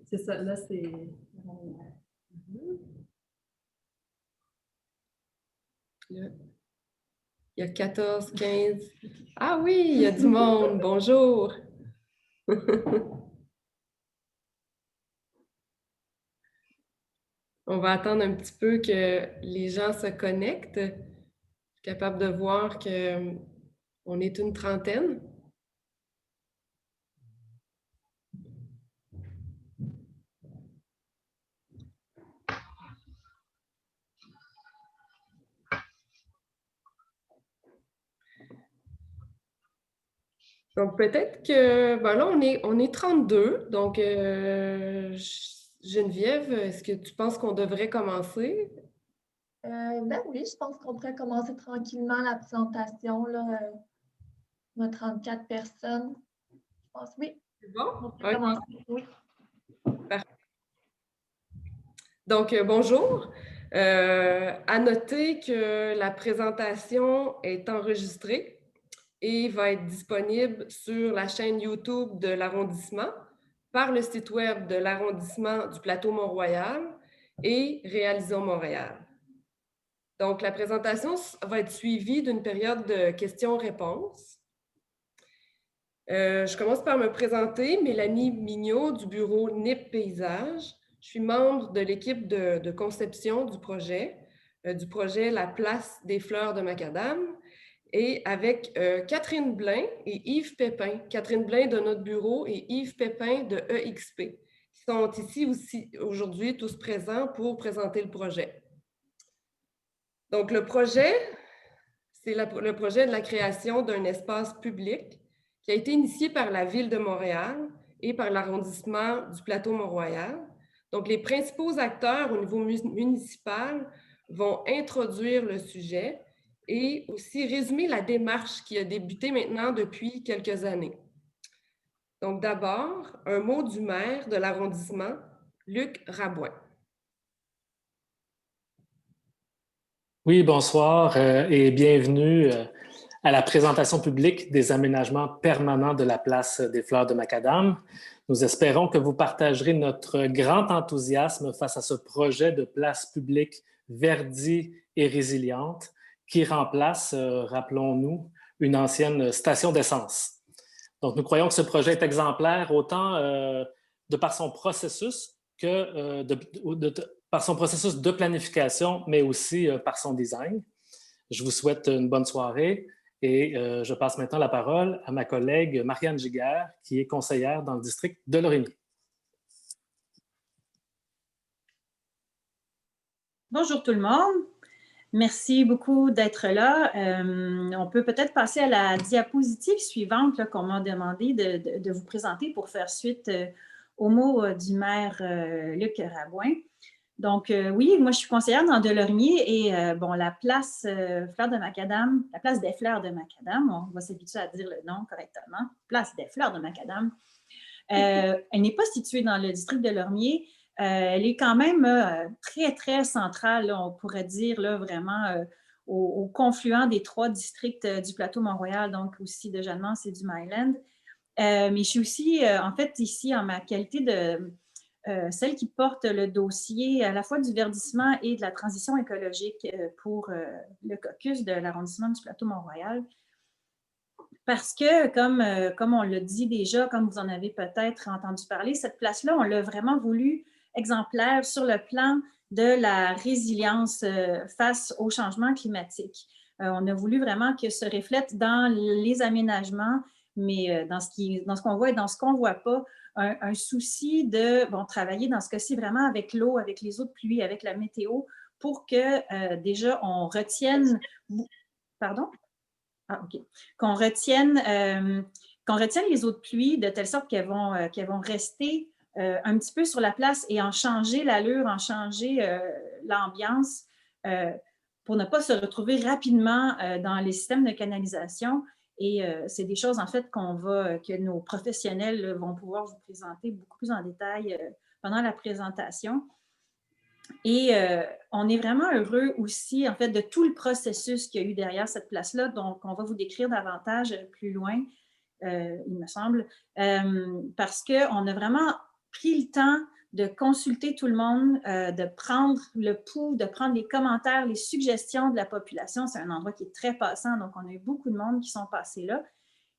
C'est ça, là, c'est... Il y a 14, 15... Ah oui, il y a du monde. Bonjour. On va attendre un petit peu que les gens se connectent. Je suis capable de voir qu'on est une trentaine. Donc peut-être que, ben là, on est 32. Donc, Geneviève, est-ce que tu penses qu'on devrait commencer? Ben oui, je pense qu'on pourrait commencer tranquillement la présentation. Là, on a 34 personnes. Je pense, oui. C'est bon? On peut commencer, oui. Parfait. Donc, bonjour. À noter que la présentation est enregistrée et va être disponible sur la chaîne YouTube de l'arrondissement, par le site web de l'arrondissement du Plateau Mont-Royal et Réalisons Montréal. Donc, la présentation va être suivie d'une période de questions-réponses. Je commence par me présenter, Mélanie Mignot du bureau NIP Paysage. Je suis membre de l'équipe de conception du projet La Place des Fleurs de Macadam, et avec Catherine Blain et Yves Pépin. Catherine Blain de notre bureau et Yves Pépin de EXP, qui sont ici aussi aujourd'hui tous présents pour présenter le projet. Donc, le projet, c'est le projet de la création d'un espace public qui a été initié par la Ville de Montréal et par l'arrondissement du Plateau Mont-Royal. Donc, les principaux acteurs au niveau municipal vont introduire le sujet et aussi résumer la démarche qui a débuté maintenant depuis quelques années. Donc, d'abord, un mot du maire de l'arrondissement, Luc Rabouin. Oui, bonsoir et bienvenue à la présentation publique des aménagements permanents de la place des Fleurs de Macadam. Nous espérons que vous partagerez notre grand enthousiasme face à ce projet de place publique verdie et résiliente qui remplace, rappelons-nous, une ancienne station d'essence. Donc, nous croyons que ce projet est exemplaire autant de par son processus que par son processus de planification, mais aussi par son design. Je vous souhaite une bonne soirée et je passe maintenant la parole à ma collègue Marianne Giguère, qui est conseillère dans le district de Lorimier. Bonjour tout le monde. Merci beaucoup d'être là. On peut peut-être passer à la diapositive suivante qu'on m'a demandé de vous présenter pour faire suite aux mots du maire Luc Rabouin. Donc, oui, moi, je suis conseillère dans Delormier et bon, la place Fleurs de Macadam, la place des Fleurs de Macadam, on va s'habituer à dire le nom correctement, place des Fleurs de Macadam. Elle n'est pas située dans le district de Lormier. Elle est quand même très, très centrale, là, on pourrait dire, là, vraiment au confluent des trois districts du Plateau Mont-Royal, donc aussi de Jeannemance et du Myland. Mais je suis aussi, en fait, ici en ma qualité de celle qui porte le dossier à la fois du verdissement et de la transition écologique pour le caucus de l'arrondissement du Plateau Mont-Royal. Parce que, comme on l'a dit déjà, comme vous en avez peut-être entendu parler, cette place-là, on l'a vraiment voulu exemplaire sur le plan de la résilience face au changement climatique. On a voulu vraiment que se reflète dans les aménagements, mais dans ce qu'on voit et dans ce qu'on ne voit pas, un souci de travailler dans ce cas-ci vraiment avec l'eau, avec les eaux de pluie, avec la météo, pour que déjà on retienne... Pardon? Ah, OK. Qu'on retienne les eaux de pluie de telle sorte qu'elles vont rester un petit peu sur la place et en changer l'allure, en changer l'ambiance pour ne pas se retrouver rapidement dans les systèmes de canalisation. Et c'est des choses, en fait, que nos professionnels vont pouvoir vous présenter beaucoup plus en détail pendant la présentation. Et on est vraiment heureux aussi, en fait, de tout le processus qu'il y a eu derrière cette place-là, donc on va vous décrire davantage plus loin, il me semble, parce qu'on a vraiment pris le temps de consulter tout le monde, de prendre le pouls, de prendre les commentaires, les suggestions de la population. C'est un endroit qui est très passant, donc on a eu beaucoup de monde qui sont passés là.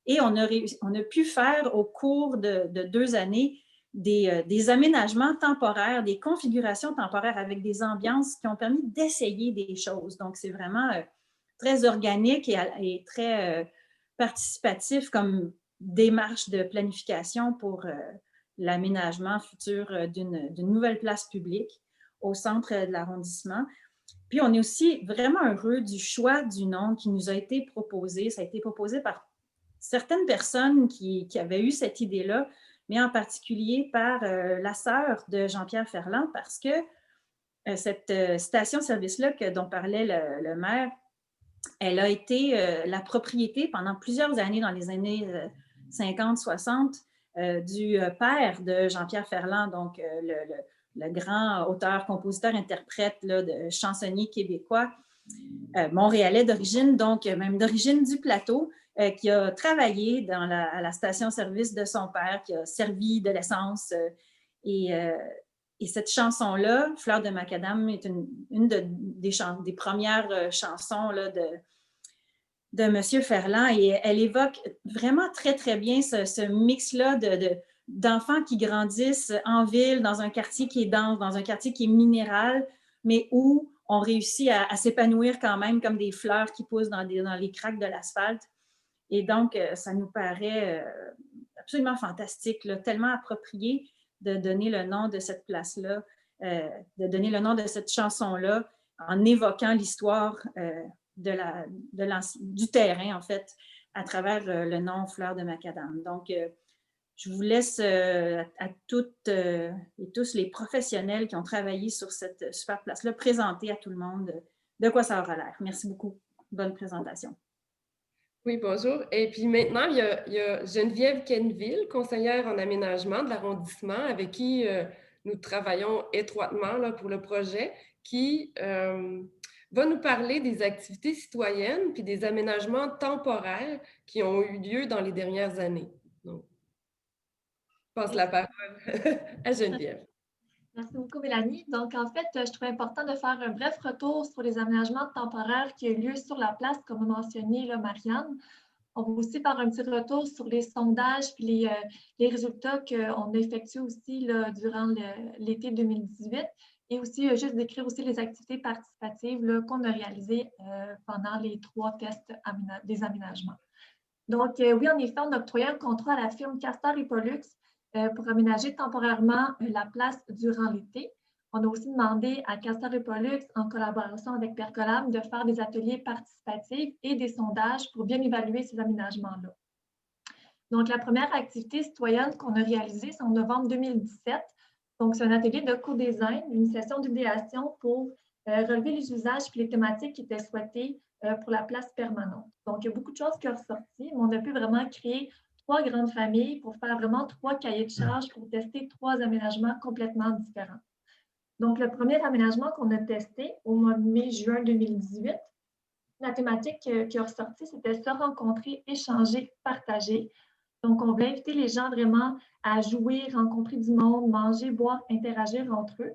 Et on a pu faire au cours de 2 années des aménagements temporaires, des configurations temporaires avec des ambiances qui ont permis d'essayer des choses. Donc, c'est vraiment très organique et très participatif comme démarche de planification pour l'aménagement futur d'une nouvelle place publique au centre de l'arrondissement. Puis, on est aussi vraiment heureux du choix du nom qui nous a été proposé. Ça a été proposé par certaines personnes qui avaient eu cette idée-là, mais en particulier par la sœur de Jean-Pierre Ferland, parce que cette station-service-là dont parlait le maire, elle a été la propriété pendant plusieurs années, dans les années 50-60, du père de Jean-Pierre Ferland, donc le grand auteur, compositeur, interprète là, de chansonnier québécois, montréalais d'origine, donc même d'origine du plateau, qui a travaillé à la station-service de son père, qui a servi de l'essence. Et cette chanson-là, Fleur de Macadam, est une des premières chansons là, de M. Ferland. Et elle évoque vraiment très, très bien ce mix-là d'enfants qui grandissent en ville, dans un quartier qui est dense, dans un quartier qui est minéral, mais où on réussit à s'épanouir quand même comme des fleurs qui poussent dans les craques de l'asphalte. Et donc, ça nous paraît absolument fantastique, là, tellement approprié de donner le nom de cette place-là, de donner le nom de cette chanson-là en évoquant l'histoire du terrain, en fait, à travers le nom Fleur de Macadam. Donc, je vous laisse à toutes et tous les professionnels qui ont travaillé sur cette super place-là présenter à tout le monde de quoi ça aura l'air. Merci beaucoup. Bonne présentation. Oui, bonjour. Et puis maintenant, il y a Geneviève Quenneville, conseillère en aménagement de l'arrondissement, avec qui nous travaillons étroitement là, pour le projet, qui va nous parler des activités citoyennes puis des aménagements temporaires qui ont eu lieu dans les dernières années. Donc, je passe la parole à Geneviève. Merci beaucoup, Mélanie. Donc, en fait, je trouve important de faire un bref retour sur les aménagements temporaires qui ont eu lieu sur la place, comme a mentionné là, Marianne. On va aussi faire un petit retour sur les sondages et les résultats qu'on a effectués aussi là, durant l'été 2018 et aussi juste décrire aussi les activités participatives qu'on a réalisées pendant les 3 tests des aménagements. Donc, oui, en effet, on a octroyé un contrat à la firme Castor et Pollux pour aménager temporairement la place durant l'été. On a aussi demandé à Castor et Pollux, en collaboration avec Percolab, de faire des ateliers participatifs et des sondages pour bien évaluer ces aménagements-là. Donc, la première activité citoyenne qu'on a réalisée, c'est en novembre 2017. Donc, c'est un atelier de co-design, une session d'idéation pour relever les usages et les thématiques qui étaient souhaitées pour la place permanente. Donc, il y a beaucoup de choses qui ont ressorti, mais on a pu vraiment créer 3 grandes familles pour faire vraiment 3 cahiers de charges pour tester 3 aménagements complètement différents. Donc, le premier aménagement qu'on a testé au mois de mai-juin 2018, la thématique qui a ressorti, c'était se rencontrer, échanger, partager. Donc, on voulait inviter les gens vraiment à jouer, rencontrer du monde, manger, boire, interagir entre eux.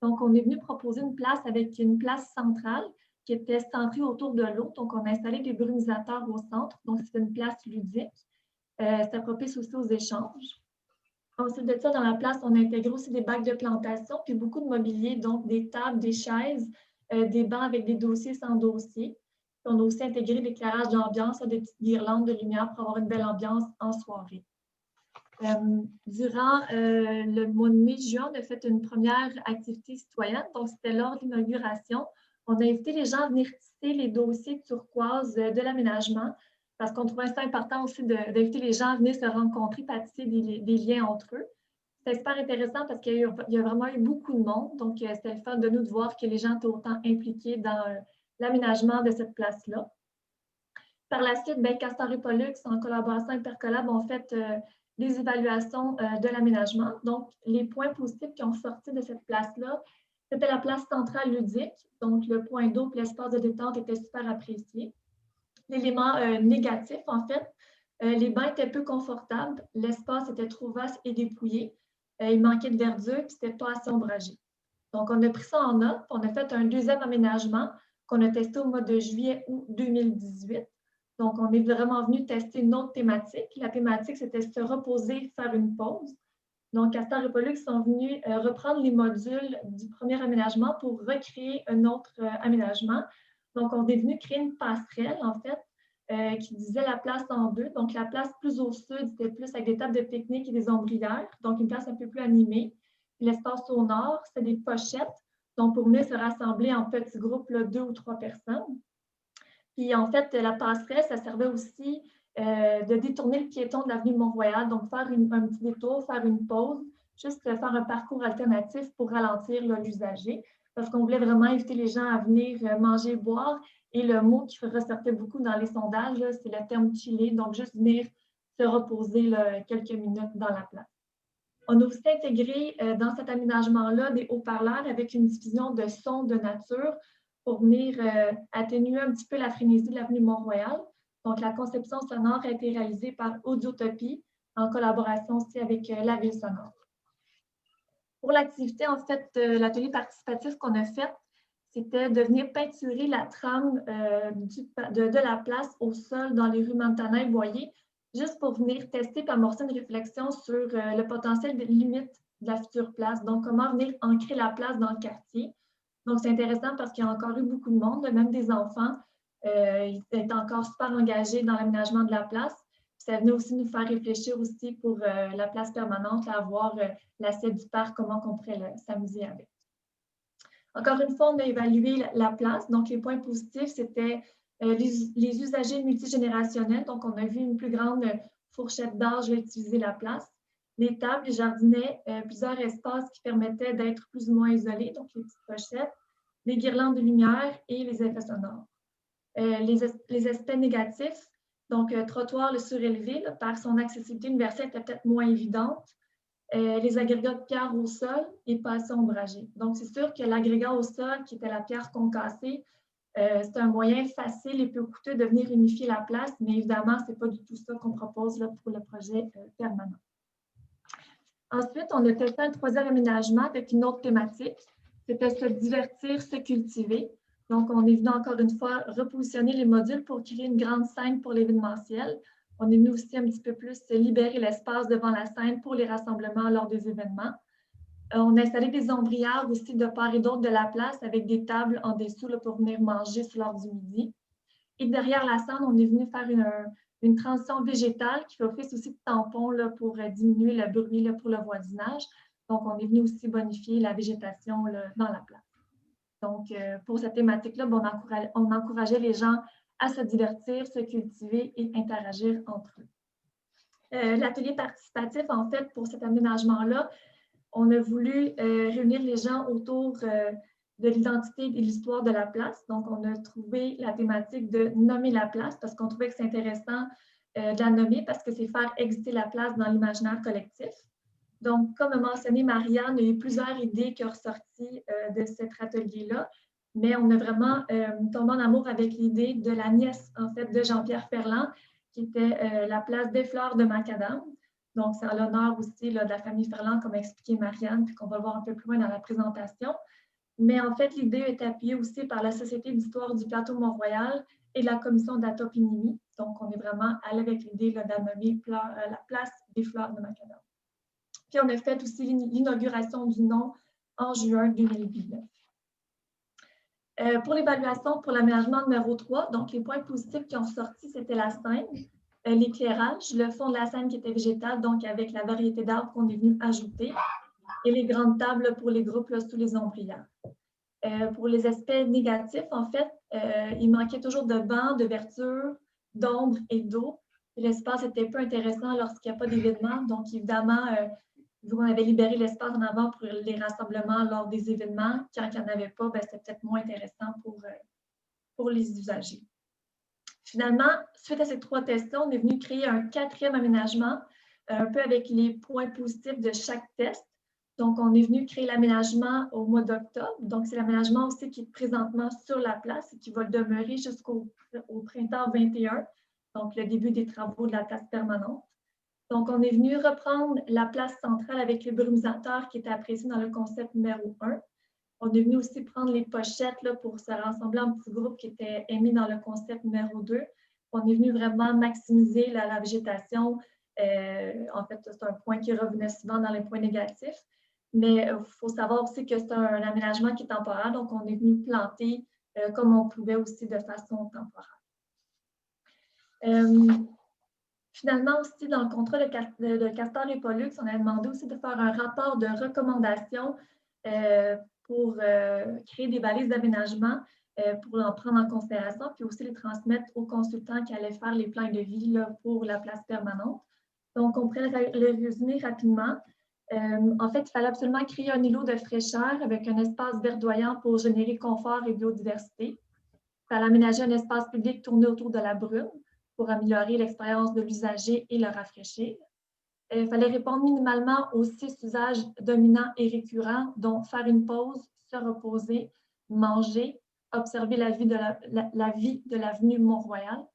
Donc, on est venu proposer une place avec une place centrale qui était centrée autour de l'eau. Donc, on a installé des brumisateurs au centre. Donc, c'est une place ludique. C'est propice aussi aux échanges. Ensuite de ça, dans la place, on a intégré aussi des bacs de plantation, puis beaucoup de mobilier, donc des tables, des chaises, des bancs avec des dossiers sans dossier. Puis on a aussi intégré l'éclairage d'ambiance, des petites guirlandes de lumière pour avoir une belle ambiance en soirée. Durant le mois de mai-juin, on a fait une première activité citoyenne, donc c'était lors de l'inauguration. On a invité les gens à venir tisser les dossiers turquoise de l'aménagement, parce qu'on trouvait ça important aussi d'inviter les gens à venir se rencontrer, à tisser des liens entre eux. C'était super intéressant parce qu'il y a vraiment eu beaucoup de monde, donc c'était le fun de nous de voir que les gens étaient autant impliqués dans l'aménagement de cette place-là. Par la suite, Castor et Pollux, en collaboration avec Percolab, ont fait des évaluations de l'aménagement. Donc, les points positifs qui ont sorti de cette place-là, C'était la place centrale ludique, donc le point d'eau et l'espace de détente étaient super appréciés. L'élément négatif, en fait, les bancs étaient peu confortables, l'espace était trop vaste et dépouillé, il manquait de verdure et c'était pas assez ombragé. Donc, on a pris ça en note, on a fait un deuxième aménagement qu'on a testé au mois de juillet-août 2018. Donc, on est vraiment venu tester une autre thématique. La thématique, c'était se reposer, faire une pause. Donc, Castor et Pollux sont venus reprendre les modules du premier aménagement pour recréer un autre aménagement. Donc, on est venu créer une passerelle, en fait, qui divisait la place en deux. Donc, la place plus au sud, c'était plus avec des tables de pique-nique et des ombrières, donc une place un peu plus animée. L'espace au nord, c'est des pochettes, donc pour venir se rassembler en petits groupes, là, 2 ou 3 personnes. Puis en fait, la passerelle, ça servait aussi de détourner le piéton de l'avenue Mont-Royal, donc faire un petit détour, faire une pause, juste faire un parcours alternatif pour ralentir l'usager, parce qu'on voulait vraiment inviter les gens à venir manger, boire. Et le mot qui ressortait beaucoup dans les sondages, c'est le terme chiller, donc juste venir se reposer là, quelques minutes dans la place. On a aussi intégré dans cet aménagement-là des haut-parleurs avec une diffusion de sons de nature pour venir atténuer un petit peu la frénésie de l'avenue Mont-Royal. Donc, la conception sonore a été réalisée par Audiotopie en collaboration aussi avec la Ville sonore. Pour l'activité, en fait, l'atelier participatif qu'on a fait, c'était de venir peinturer la trame de la place au sol dans les rues Montana et Boyer, juste pour venir tester et amorcer une réflexion sur le potentiel de limite de la future place. Donc, comment venir ancrer la place dans le quartier. Donc, c'est intéressant parce qu'il y a encore eu beaucoup de monde, même des enfants. Ils étaient encore super engagés dans l'aménagement de la place. Puis ça venait aussi nous faire réfléchir aussi pour la place permanente, à voir l'assiette du parc, comment on pourrait s'amuser avec. Encore une fois, on a évalué la place. Donc, les points positifs, c'était les usagers multigénérationnels. Donc, on a vu une plus grande fourchette d'âge utiliser la place. Les tables, les jardinets, plusieurs espaces qui permettaient d'être plus ou moins isolés, donc les petites pochettes, les guirlandes de lumière et les effets sonores. Les aspects négatifs, donc trottoir surélevé, là, par son accessibilité universelle était peut-être moins évidente. Les agrégats de pierre au sol et pas assez ombragés. Donc, c'est sûr que l'agrégat au sol, qui était la pierre concassée, c'est un moyen facile et peu coûteux de venir unifier la place, mais évidemment, ce n'est pas du tout ça qu'on propose là, pour le projet permanent. Ensuite, on a testé un troisième aménagement avec une autre thématique. C'était se divertir, se cultiver. Donc, on est venu encore une fois repositionner les modules pour créer une grande scène pour l'événementiel. On est venu aussi un petit peu plus libérer l'espace devant la scène pour les rassemblements lors des événements. On a installé des ombrières aussi de part et d'autre de la place avec des tables en dessous là, pour venir manger sur l'heure du midi. Et derrière la scène, on est venu faire une transition végétale qui fait office aussi de tampon là, pour diminuer le bruit là, pour le voisinage. Donc, on est venu aussi bonifier la végétation là, dans la place. Donc, pour cette thématique-là, on encourageait les gens à se divertir, se cultiver et interagir entre eux. L'atelier participatif, en fait, pour cet aménagement-là, on a voulu réunir les gens autour de l'identité et de l'histoire de la place. Donc, on a trouvé la thématique de nommer la place parce qu'on trouvait que c'est intéressant de la nommer parce que c'est faire exister la place dans l'imaginaire collectif. Donc, comme a mentionné Marianne, il y a eu plusieurs idées qui ont ressorti de cet atelier-là, mais on a vraiment tombé en amour avec l'idée de la nièce, en fait, de Jean-Pierre Ferland, qui était la place des Fleurs de Macadam. Donc, c'est en l'honneur aussi là, de la famille Ferland, comme a expliqué Marianne, puis qu'on va voir un peu plus loin dans la présentation. Mais en fait, l'idée est appuyée aussi par la Société d'histoire du plateau Mont-Royal et la commission d'Atopinimi. Donc, on est vraiment allé avec l'idée d'amener la place des Fleurs de Macadam. Puis, on a fait aussi l'inauguration du nom en juin 2019. Pour l'évaluation, pour l'aménagement numéro 3, donc les points positifs qui ont sorti, c'était la scène, l'éclairage, le fond de la scène qui était végétal, donc avec la variété d'arbres qu'on est venu ajouter, et les grandes tables pour les groupes là, sous les ombrières. Pour les aspects négatifs, en fait, il manquait toujours de bancs, de verdure, d'ombre et d'eau. L'espace était peu intéressant lorsqu'il n'y a pas d'événement, donc évidemment, vu qu'on avait libéré l'espace en avant pour les rassemblements lors des événements, quand il n'y en avait pas, c'était peut-être moins intéressant pour les usagers. Finalement, suite à ces 3 tests-là, on est venu créer un 4e aménagement, un peu avec les points positifs de chaque test. Donc, on est venu créer l'aménagement au mois d'octobre. Donc, c'est l'aménagement aussi qui est présentement sur la place et qui va le demeurer jusqu'au printemps 21, donc le début des travaux de la place permanente. Donc, on est venu reprendre la place centrale avec les brumisateurs qui étaient appréciés dans le concept numéro 1. On est venu aussi prendre les pochettes là, pour se rassembler en petits groupes qui étaient émis dans le concept numéro 2. On est venu vraiment maximiser la végétation. En fait, c'est un point qui revenait souvent dans les points négatifs. Mais il faut savoir aussi que c'est un aménagement qui est temporaire. Donc, on est venu planter comme on pouvait aussi de façon temporaire. Finalement, aussi, dans le contrat de Castor et Pollux, on a demandé aussi de faire un rapport de recommandation pour créer des balises d'aménagement pour en prendre en considération, puis aussi les transmettre aux consultants qui allaient faire les plans de vie là, pour la place permanente. Donc, on pourrait le résumer rapidement. En fait, il fallait absolument créer un îlot de fraîcheur avec un espace verdoyant pour générer confort et biodiversité. Il fallait aménager un espace public tourné autour de la brume pour améliorer l'expérience de l'usager et le rafraîchir. Il fallait répondre minimalement aux 6 usages dominants et récurrents, dont faire une pause, se reposer, manger, observer la vie de l'avenue Mont-Royal,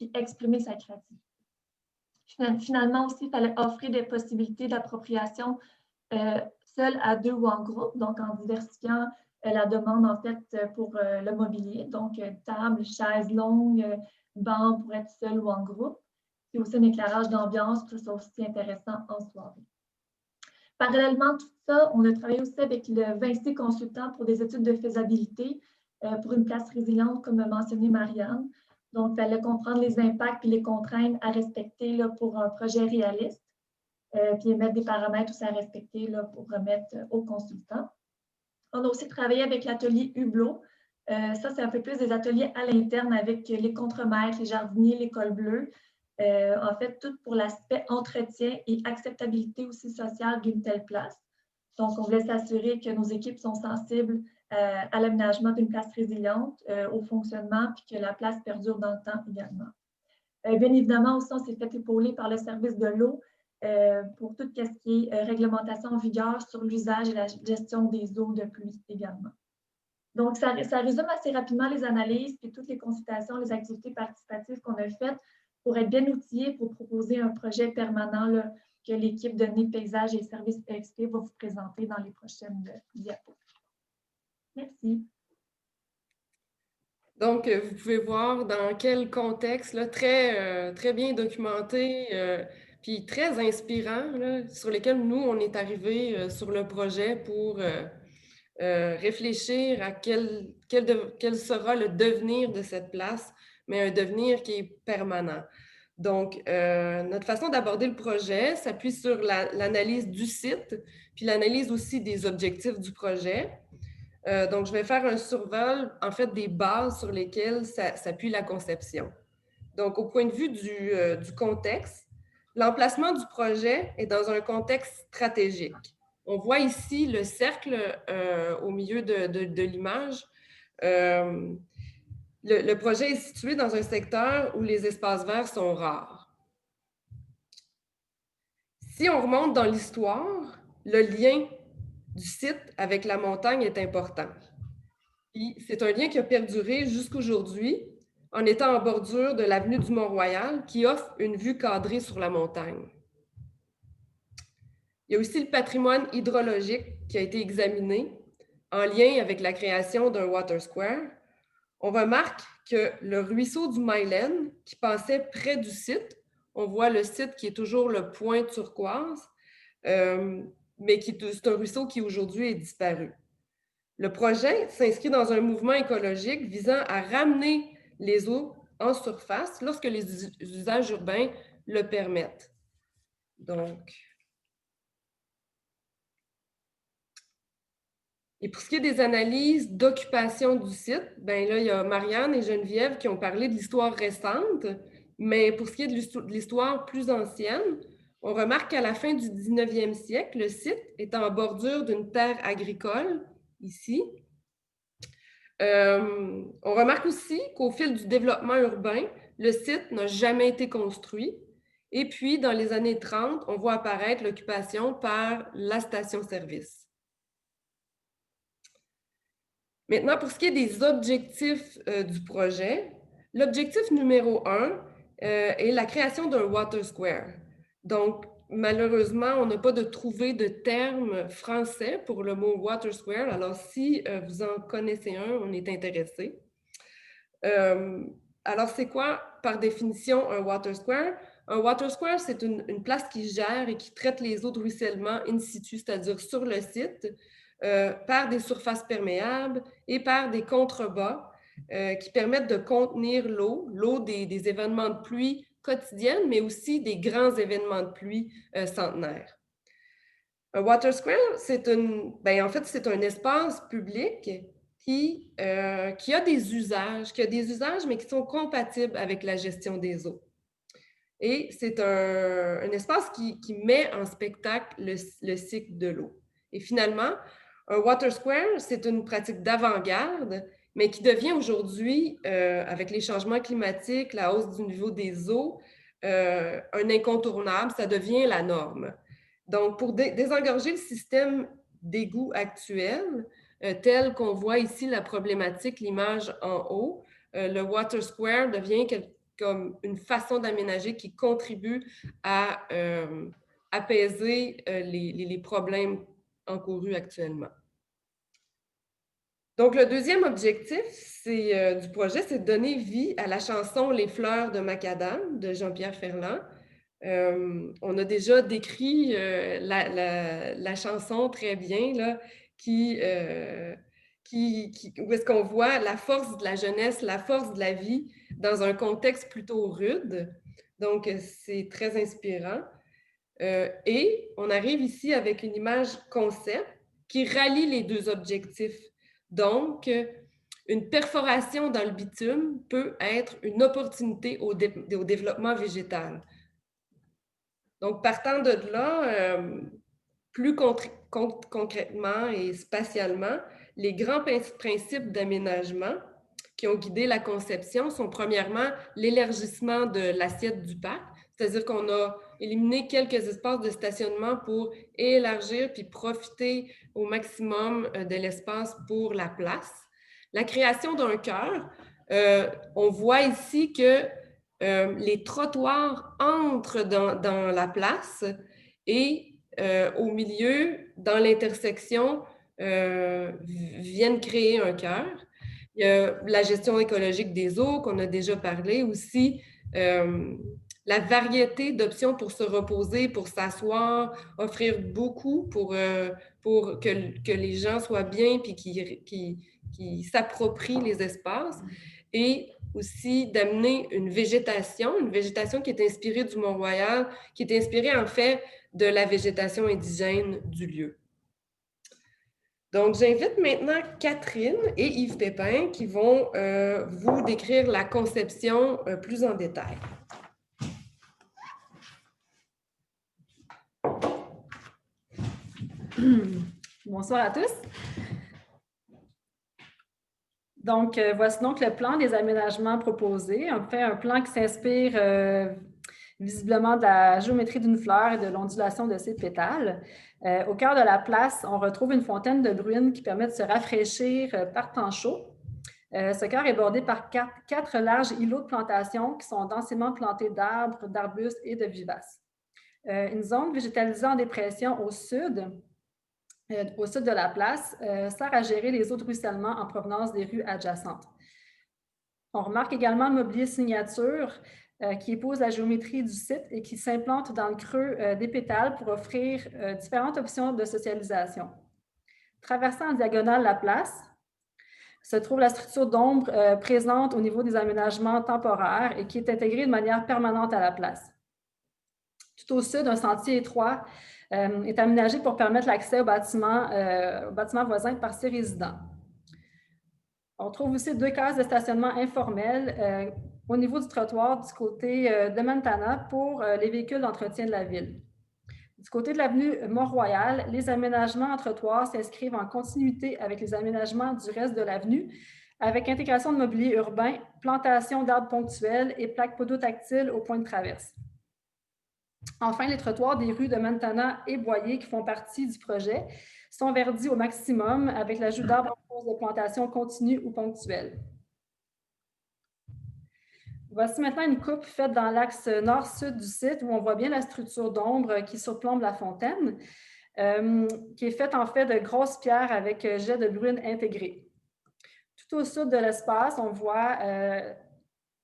et exprimer sa créativité. Finalement aussi, il fallait offrir des possibilités d'appropriation seule, à 2 ou en groupe, donc en diversifiant la demande en fait pour le mobilier, donc table, chaises longues, bancs pour être seul ou en groupe. Puis aussi un éclairage d'ambiance, tout ça aussi intéressant en soirée. Parallèlement à tout ça, on a travaillé aussi avec le Vinci Consultant pour des études de faisabilité pour une place résiliente, comme mentionné Marianne. Donc, il fallait comprendre les impacts et les contraintes à respecter là, pour un projet réaliste, puis émettre des paramètres aussi à respecter là, pour remettre aux consultants. On a aussi travaillé avec l'atelier Hublot. Ça, c'est un peu plus des ateliers à l'interne avec les contremaîtres, les jardiniers, l'école bleue. En fait, tout pour l'aspect entretien et acceptabilité aussi sociale d'une telle place. Donc, on voulait s'assurer que nos équipes sont sensibles à l'aménagement d'une place résiliente, au fonctionnement, puis que la place perdure dans le temps également. Bien évidemment, aussi, on s'est fait épauler par le service de l'eau pour tout ce qui est réglementation en vigueur sur l'usage et la gestion des eaux de pluie également. Donc, ça résume assez rapidement les analyses, puis toutes les consultations, les activités participatives qu'on a faites pour être bien outillés pour proposer un projet permanent là, que l'équipe de Nid Paysage et Services EXP va vous présenter dans les prochaines diapos. Merci. Donc, vous pouvez voir dans quel contexte, là, très bien documenté, puis très inspirant, là, sur lesquels nous, on est arrivés sur le projet pour réfléchir à quel sera le devenir de cette place, mais un devenir qui est permanent. Donc, notre façon d'aborder le projet s'appuie sur l'analyse du site, puis l'analyse aussi des objectifs du projet. Donc, je vais faire un survol, en fait, des bases sur lesquelles s'appuie la conception. Donc, au point de vue du contexte, l'emplacement du projet est dans un contexte stratégique. On voit ici le cercle au milieu de l'image. Le projet est situé dans un secteur où les espaces verts sont rares. Si on remonte dans l'histoire, le lien du site avec la montagne est important. C'est un lien qui a perduré jusqu'aujourd'hui en étant en bordure de l'avenue du Mont-Royal qui offre une vue cadrée sur la montagne. Il y a aussi le patrimoine hydrologique qui a été examiné en lien avec la création d'un Water Square. On remarque que le ruisseau du Mylène qui passait près du site, on voit le site qui est toujours le point turquoise, mais c'est un ruisseau qui aujourd'hui est disparu. Le projet s'inscrit dans un mouvement écologique visant à ramener les eaux en surface lorsque les usages urbains le permettent. Donc, et pour ce qui est des analyses d'occupation du site, ben là, il y a Marianne et Geneviève qui ont parlé de l'histoire récente, mais pour ce qui est de l'histoire plus ancienne, on remarque qu'à la fin du 19e siècle, le site est en bordure d'une terre agricole, ici. On remarque aussi qu'au fil du développement urbain, le site n'a jamais été construit Et puis, dans les années 30, on voit apparaître l'occupation par la station-service. Maintenant, pour ce qui est des objectifs du projet, l'objectif numéro 1 est la création d'un Water Square. Donc, malheureusement, on n'a pas trouvé de terme français pour le mot Water Square. Alors, si vous en connaissez un, on est intéressé. Alors, c'est quoi, par définition, un Water Square? Un Water Square, c'est une place qui gère et qui traite les eaux de ruissellement in situ, c'est-à-dire sur le site, par des surfaces perméables et par des contrebas qui permettent de contenir l'eau des événements de pluie quotidiennes, mais aussi des grands événements de pluie centenaires. Un Water Square, c'est un espace public qui a des usages, mais qui sont compatibles avec la gestion des eaux. Et c'est un espace qui met en spectacle le cycle de l'eau. Et finalement, un Water Square, c'est une pratique d'avant-garde, mais qui devient aujourd'hui, avec les changements climatiques, la hausse du niveau des eaux, un incontournable, ça devient la norme. Donc, pour désengorger le système d'égout actuel, tel qu'on voit ici la problématique, l'image en haut, le Water Square devient comme une façon d'aménager qui contribue à apaiser les problèmes encourus actuellement. Donc, le deuxième objectif du projet, c'est de donner vie à la chanson « Les fleurs de macadam » de Jean-Pierre Ferland. On a déjà décrit la chanson très bien, là, où est-ce qu'on voit la force de la jeunesse, la force de la vie dans un contexte plutôt rude. Donc, c'est très inspirant. Et on arrive ici avec une image concept qui rallie les deux objectifs. Donc, une perforation dans le bitume peut être une opportunité au développement végétal. Donc, partant de là, plus concrètement et spatialement, les grands principes d'aménagement qui ont guidé la conception sont premièrement l'élargissement de l'assiette du parc, c'est-à-dire qu'on a éliminé quelques espaces de stationnement pour élargir puis profiter au maximum de l'espace pour la place. La création d'un cœur, on voit ici que les trottoirs entrent dans la place et au milieu, dans l'intersection, viennent créer un cœur. Il y a la gestion écologique des eaux qu'on a déjà parlé aussi, la variété d'options pour se reposer, pour s'asseoir, offrir beaucoup pour que les gens soient bien puis qui s'approprient les espaces. Et aussi d'amener une végétation qui est inspirée du Mont-Royal, qui est inspirée en fait de la végétation indigène du lieu. Donc, j'invite maintenant Catherine et Yves Pépin qui vont vous décrire la conception plus en détail. Bonsoir à tous. Donc, voici donc le plan des aménagements proposés. On fait un plan qui s'inspire visiblement de la géométrie d'une fleur et de l'ondulation de ses pétales. Au cœur de la place, on retrouve une fontaine de bruine qui permet de se rafraîchir par temps chaud. Ce cœur est bordé par quatre larges îlots de plantation qui sont densément plantés d'arbres, d'arbustes et de vivaces. Une zone végétalisée en dépression au sud de la place, sert à gérer les eaux de ruissellement en provenance des rues adjacentes. On remarque également le mobilier signature qui épouse la géométrie du site et qui s'implante dans le creux des pétales pour offrir différentes options de socialisation. Traversant en diagonale la place, se trouve la structure d'ombre présente au niveau des aménagements temporaires et qui est intégrée de manière permanente à la place. Tout au sud, un sentier étroit est aménagé pour permettre l'accès au bâtiment voisin par ses résidents. On trouve aussi 2 cases de stationnement informelles au niveau du trottoir du côté de Montana pour les véhicules d'entretien de la ville. Du côté de l'avenue Mont-Royal, les aménagements en trottoir s'inscrivent en continuité avec les aménagements du reste de l'avenue, avec intégration de mobilier urbain, plantation d'arbres ponctuels et plaques podotactiles au point de traverse. Enfin, les trottoirs des rues de Montana et Boyer, qui font partie du projet, sont verdis au maximum avec l'ajout d'arbres en cours de plantation continue ou ponctuelle. Voici maintenant une coupe faite dans l'axe nord-sud du site où on voit bien la structure d'ombre qui surplombe la fontaine, qui est faite en fait de grosses pierres avec jet de bruine intégré. Tout au sud de l'espace, on voit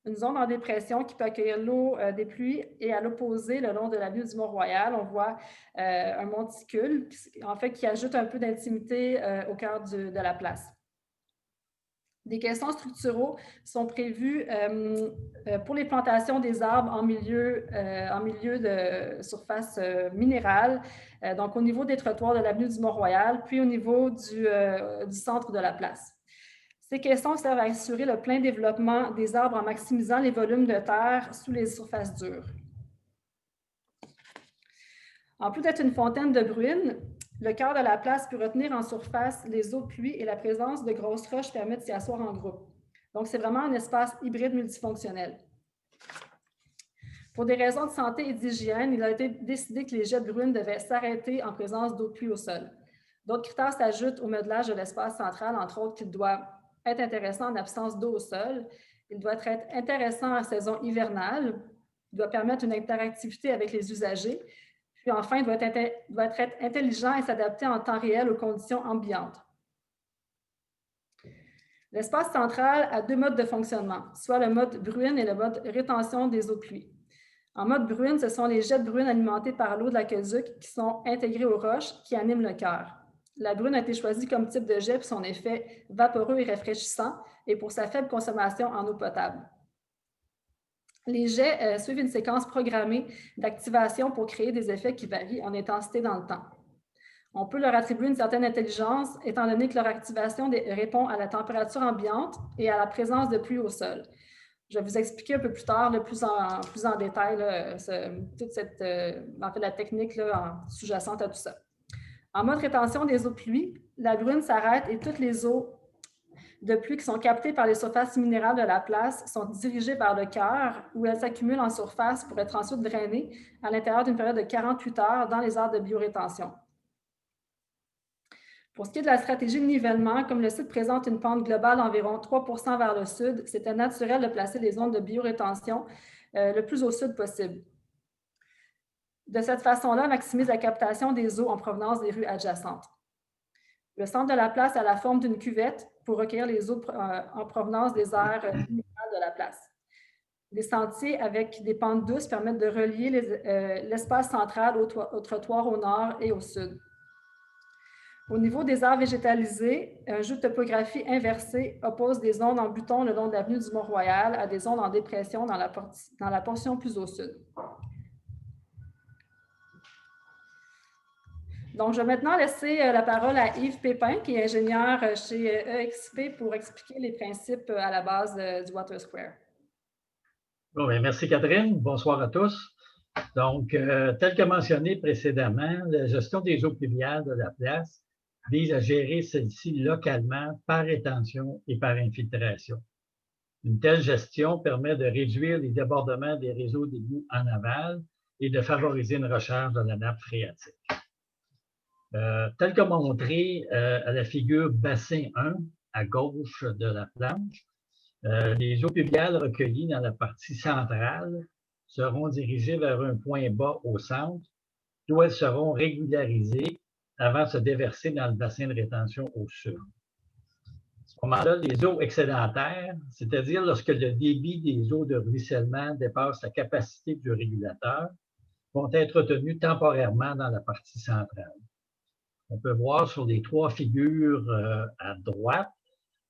une zone en dépression qui peut accueillir l'eau des pluies et à l'opposé, le long de l'avenue du Mont-Royal, on voit un monticule en fait, qui ajoute un peu d'intimité au cœur de la place. Des caissons structuraux sont prévus pour les plantations des arbres en milieu de surface minérale, donc au niveau des trottoirs de l'avenue du Mont-Royal, puis au niveau du centre de la place. Ces caissons servent à assurer le plein développement des arbres en maximisant les volumes de terre sous les surfaces dures. En plus d'être une fontaine de bruine, le cœur de la place peut retenir en surface les eaux de pluie et la présence de grosses roches permet de s'y asseoir en groupe. Donc, c'est vraiment un espace hybride multifonctionnel. Pour des raisons de santé et d'hygiène, il a été décidé que les jets de bruine devaient s'arrêter en présence d'eau de pluie au sol. D'autres critères s'ajoutent au modelage de l'espace central, entre autres qu'il doit être intéressant en absence d'eau au sol. Il doit être intéressant en saison hivernale. Il doit permettre une interactivité avec les usagers. Puis enfin, il doit être intelligent et s'adapter en temps réel aux conditions ambiantes. L'espace central a deux modes de fonctionnement, soit le mode bruine et le mode rétention des eaux de pluie. En mode bruine, ce sont les jets de bruine alimentés par l'eau de l'aqueduc qui sont intégrés aux roches qui animent le cœur. La bruine a été choisie comme type de jet pour son effet vaporeux et rafraîchissant et pour sa faible consommation en eau potable. Les jets suivent une séquence programmée d'activation pour créer des effets qui varient en intensité dans le temps. On peut leur attribuer une certaine intelligence étant donné que leur activation répond à la température ambiante et à la présence de pluie au sol. Je vais vous expliquer un peu plus tard, plus en détail, toute cette, en fait, la technique sous-jacente à tout ça. En mode rétention des eaux de pluie, la bruine s'arrête et toutes les eaux de pluie qui sont captées par les surfaces minérales de la place sont dirigées vers le cœur où elles s'accumulent en surface pour être ensuite drainées à l'intérieur d'une période de 48 heures dans les aires de biorétention. Pour ce qui est de la stratégie de nivellement, comme le site présente une pente globale d'environ 3 % vers le sud, c'était naturel de placer les zones de biorétention le plus au sud possible. De cette façon-là, on maximise la captation des eaux en provenance des rues adjacentes. Le centre de la place a la forme d'une cuvette pour recueillir les eaux en provenance des aires minérales de la place. Les sentiers avec des pentes douces permettent de relier l'espace central au trottoir au nord et au sud. Au niveau des aires végétalisées, un jeu de topographie inversé oppose des zones en buton le long de l'avenue du Mont-Royal à des zones en dépression dans la portion plus au sud. Donc, je vais maintenant laisser la parole à Yves Pépin, qui est ingénieur chez EXP, pour expliquer les principes à la base du Water Square. Bon, bien, merci Catherine. Bonsoir à tous. Donc, tel que mentionné précédemment, la gestion des eaux pluviales de la place vise à gérer celles-ci localement par rétention et par infiltration. Une telle gestion permet de réduire les débordements des réseaux d'égouts en aval et de favoriser une recharge de la nappe phréatique. Tel que montré à la figure bassin 1 à gauche de la planche, les eaux pluviales recueillies dans la partie centrale seront dirigées vers un point bas au centre, d'où elles seront régularisées avant de se déverser dans le bassin de rétention au sud. À ce moment-là, les eaux excédentaires, c'est-à-dire lorsque le débit des eaux de ruissellement dépasse la capacité du régulateur, vont être retenues temporairement dans la partie centrale. On peut voir sur les trois figures à droite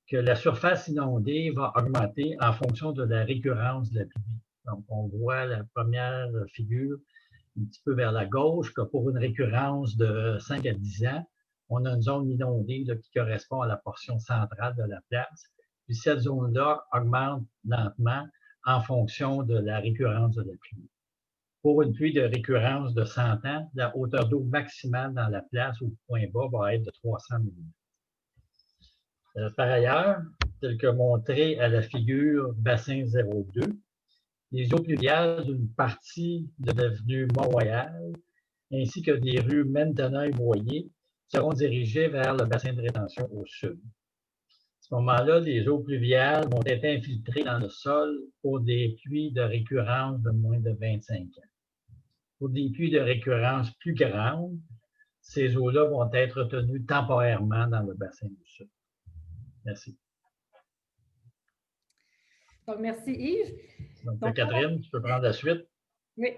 que la surface inondée va augmenter en fonction de la récurrence de la pluie. Donc, on voit la première figure un petit peu vers la gauche, que pour une récurrence de 5 à 10 ans, on a une zone inondée là, qui correspond à la portion centrale de la place. Puis cette zone-là augmente lentement en fonction de la récurrence de la pluie. Pour une pluie de récurrence de 100 ans, la hauteur d'eau maximale dans la place au point bas va être de 300 mm. Par ailleurs, tel que montré à la figure bassin 02, les eaux pluviales d'une partie de l'avenue Mont-Royal, ainsi que des rues Mentona et Boyer, seront dirigées vers le bassin de rétention au sud. À ce moment-là, les eaux pluviales vont être infiltrées dans le sol pour des pluies de récurrence de moins de 25 ans. Pour des pluies de récurrence plus grandes, ces eaux-là vont être retenues temporairement dans le bassin du sud. Merci. Donc, merci Yves. Donc, Catherine, tu peux prendre la suite. Oui.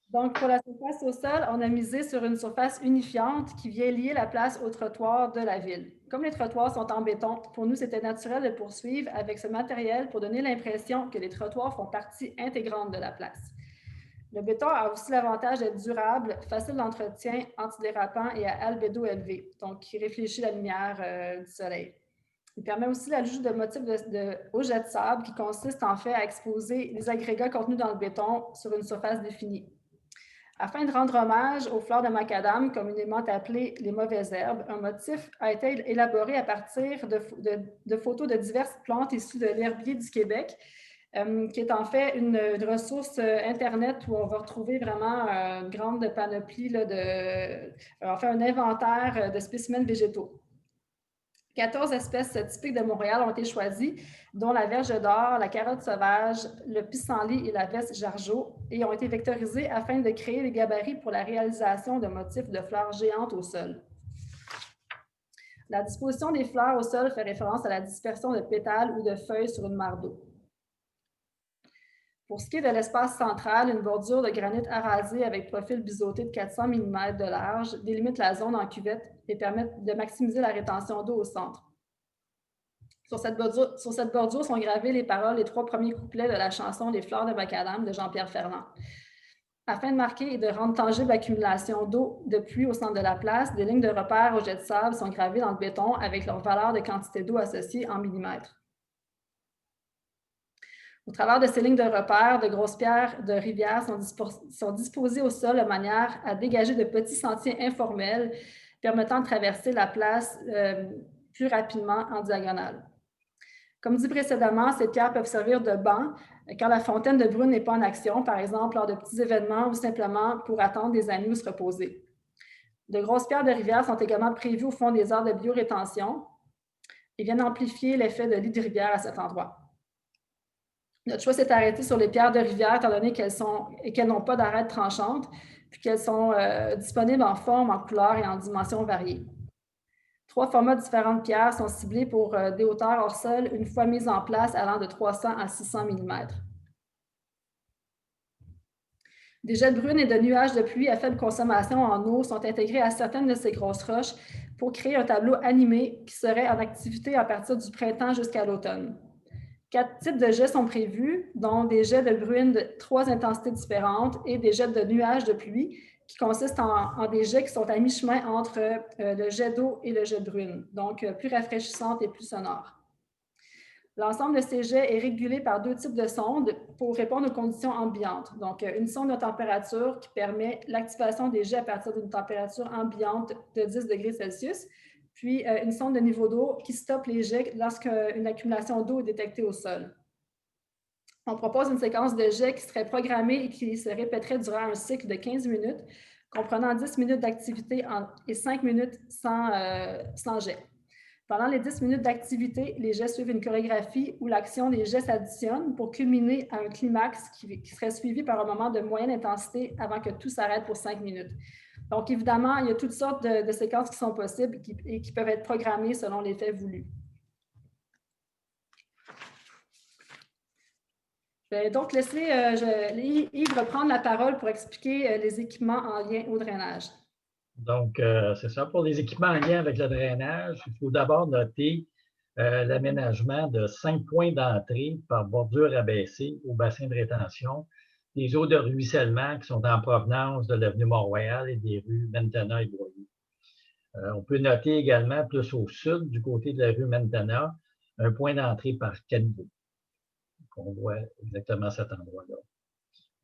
Donc, pour la surface au sol, on a misé sur une surface unifiante qui vient lier la place au trottoir de la ville. Comme les trottoirs sont en béton, pour nous, c'était naturel de poursuivre avec ce matériel pour donner l'impression que les trottoirs font partie intégrante de la place. Le béton a aussi l'avantage d'être durable, facile d'entretien, antidérapant et à albédo élevé, donc qui réfléchit la lumière du soleil. Il permet aussi l'ajout de motifs au jet de sable qui consiste en fait à exposer les agrégats contenus dans le béton sur une surface définie. Afin de rendre hommage aux fleurs de macadam, communément appelées les mauvaises herbes, un motif a été élaboré à partir de photos de diverses plantes issues de l'herbier du Québec, qui est en fait une ressource Internet où on va retrouver vraiment une grande panoplie, un inventaire de spécimens végétaux. 14 espèces typiques de Montréal ont été choisies, dont la verge d'or, la carotte sauvage, le pissenlit et la veste jargeau, et ont été vectorisées afin de créer les gabarits pour la réalisation de motifs de fleurs géantes au sol. La disposition des fleurs au sol fait référence à la dispersion de pétales ou de feuilles sur une mare d'eau. Pour ce qui est de l'espace central, une bordure de granit arasé avec profil biseauté de 400 mm de large délimite la zone en cuvette et permet de maximiser la rétention d'eau au centre. Sur cette bordure sont gravées les paroles des 3 premiers couplets de la chanson « Les fleurs de macadam » de Jean-Pierre Ferland. Afin de marquer et de rendre tangible l'accumulation d'eau de pluie au centre de la place, des lignes de repère au jet de sable sont gravées dans le béton avec leur valeur de quantité d'eau associée en millimètres. Au travers de ces lignes de repère, de grosses pierres de rivière sont disposées au sol de manière à dégager de petits sentiers informels permettant de traverser la place plus rapidement en diagonale. Comme dit précédemment, ces pierres peuvent servir de banc quand la fontaine de Brune n'est pas en action, par exemple lors de petits événements ou simplement pour attendre des amis ou se reposer. De grosses pierres de rivière sont également prévues au fond des aires de biorétention et viennent amplifier l'effet de lit de rivière à cet endroit. Notre choix s'est arrêté sur les pierres de rivière, étant donné qu'elles n'ont pas d'arête tranchante, puis qu'elles sont disponibles en forme, en couleur et en dimensions variées. 3 formats différents de pierres sont ciblés pour des hauteurs hors sol une fois mises en place allant de 300 à 600 mm. Des jets de bruine et de nuages de pluie à faible consommation en eau sont intégrés à certaines de ces grosses roches pour créer un tableau animé qui serait en activité à partir du printemps jusqu'à l'automne. 4 types de jets sont prévus, dont des jets de bruine de 3 intensités différentes et des jets de nuages de pluie qui consistent en des jets qui sont à mi-chemin entre le jet d'eau et le jet de bruine, donc plus rafraîchissantes et plus sonores. L'ensemble de ces jets est régulé par 2 types de sondes pour répondre aux conditions ambiantes. Donc, une sonde de température qui permet l'activation des jets à partir d'une température ambiante de 10 degrés Celsius, puis une sonde de niveau d'eau qui stoppe les jets lorsqu'une accumulation d'eau est détectée au sol. On propose une séquence de jets qui serait programmée et qui se répéterait durant un cycle de 15 minutes, comprenant 10 minutes d'activité et 5 minutes sans jet. Pendant les 10 minutes d'activité, les jets suivent une chorégraphie où l'action des jets s'additionne pour culminer à un climax qui serait suivi par un moment de moyenne intensité avant que tout s'arrête pour 5 minutes. Donc, évidemment, il y a toutes sortes de séquences qui sont possibles et qui peuvent être programmées selon l'effet voulu. Je vais donc laisser Yves reprendre la parole pour expliquer les équipements en lien au drainage. Donc, c'est ça. Pour les équipements en lien avec le drainage, il faut d'abord noter l'aménagement de 5 points d'entrée par bordure abaissée au bassin de rétention, des eaux de ruissellement qui sont en provenance de l'avenue Mont-Royal et des rues Mentona et Boyer. On peut noter également, plus au sud, du côté de la rue Mentona, un point d'entrée par caniveau. On voit exactement cet endroit-là.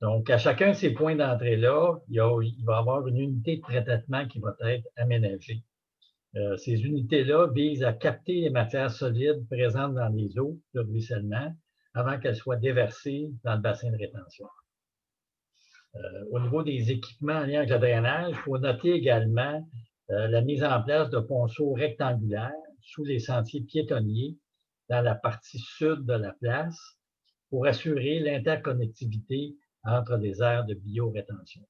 Donc, à chacun de ces points d'entrée-là, il va y avoir une unité de traitement qui va être aménagée. Ces unités-là visent à capter les matières solides présentes dans les eaux de ruissellement avant qu'elle soit déversée dans le bassin de rétention. Au niveau des équipements en lien avec le drainage, il faut noter également la mise en place de ponceaux rectangulaires sous les sentiers piétonniers dans la partie sud de la place pour assurer l'interconnectivité entre les aires de biorétention.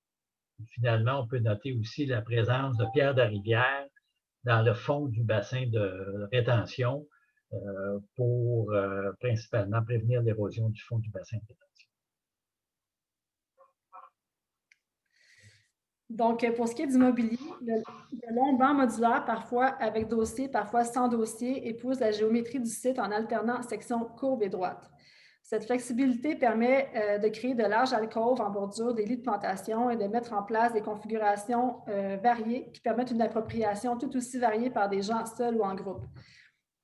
Finalement, on peut noter aussi la présence de pierres de rivière dans le fond du bassin de rétention pour principalement prévenir l'érosion du fond du bassin de rétention. Donc, pour ce qui est du mobilier, le long banc modulaire, parfois avec dossier, parfois sans dossier, épouse la géométrie du site en alternant sections courbes et droites. Cette flexibilité permet de créer de larges alcôves en bordure des lits de plantation et de mettre en place des configurations variées qui permettent une appropriation tout aussi variée par des gens seuls ou en groupe.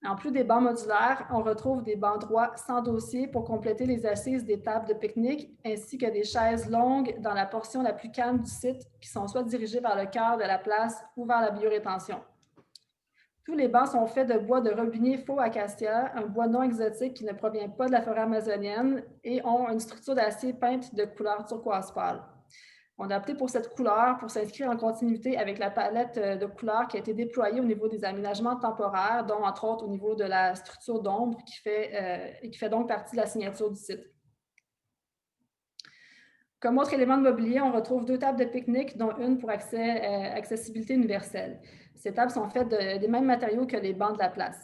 En plus des bancs modulaires, on retrouve des bancs droits sans dossier pour compléter les assises des tables de pique-nique, ainsi que des chaises longues dans la portion la plus calme du site, qui sont soit dirigées vers le cœur de la place ou vers la biorétention. Tous les bancs sont faits de bois de robinier faux acacia, un bois non exotique qui ne provient pas de la forêt amazonienne, et ont une structure d'acier peinte de couleur turquoise pâle. On a opté pour cette couleur pour s'inscrire en continuité avec la palette de couleurs qui a été déployée au niveau des aménagements temporaires, dont entre autres au niveau de la structure d'ombre qui fait donc partie de la signature du site. Comme autre élément de mobilier, on retrouve 2 tables de pique-nique, dont une pour accessibilité universelle. Ces tables sont faites des mêmes matériaux que les bancs de la place.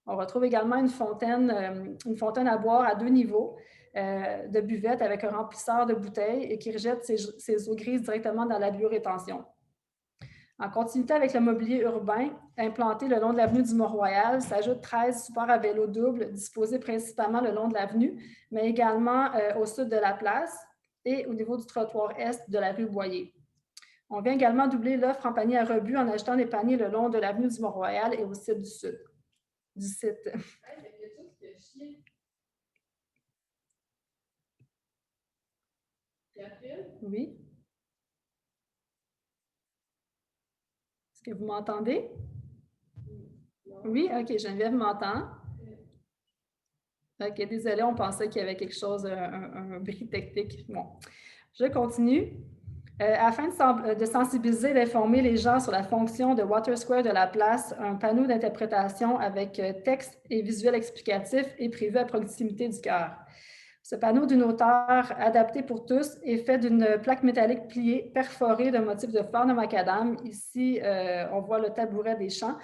On retrouve également une fontaine à boire à 2 niveaux, de buvette avec un remplisseur de bouteilles et qui rejette ses eaux grises directement dans la biorétention. En continuité avec le mobilier urbain, implanté le long de l'avenue du Mont-Royal, s'ajoutent 13 supports à vélo double disposés principalement le long de l'avenue, mais également au sud de la place et au niveau du trottoir est de la rue Boyer. On vient également doubler l'offre en panier à rebut en achetant des paniers le long de l'avenue du Mont-Royal et au site du sud. Oui. Est-ce que vous m'entendez? Oui, OK, Geneviève m'entend. OK, désolée, on pensait qu'il y avait quelque chose, un bris technique. Bon, je continue. Afin de sensibiliser et d'informer les gens sur la fonction de Water Square de la place, un panneau d'interprétation avec texte et visuel explicatif est prévu à proximité du cœur. Ce panneau d'une hauteur adaptée pour tous est fait d'une plaque métallique pliée, perforée d'un motif de fleurs de macadam. Ici, on voit le tabouret des champs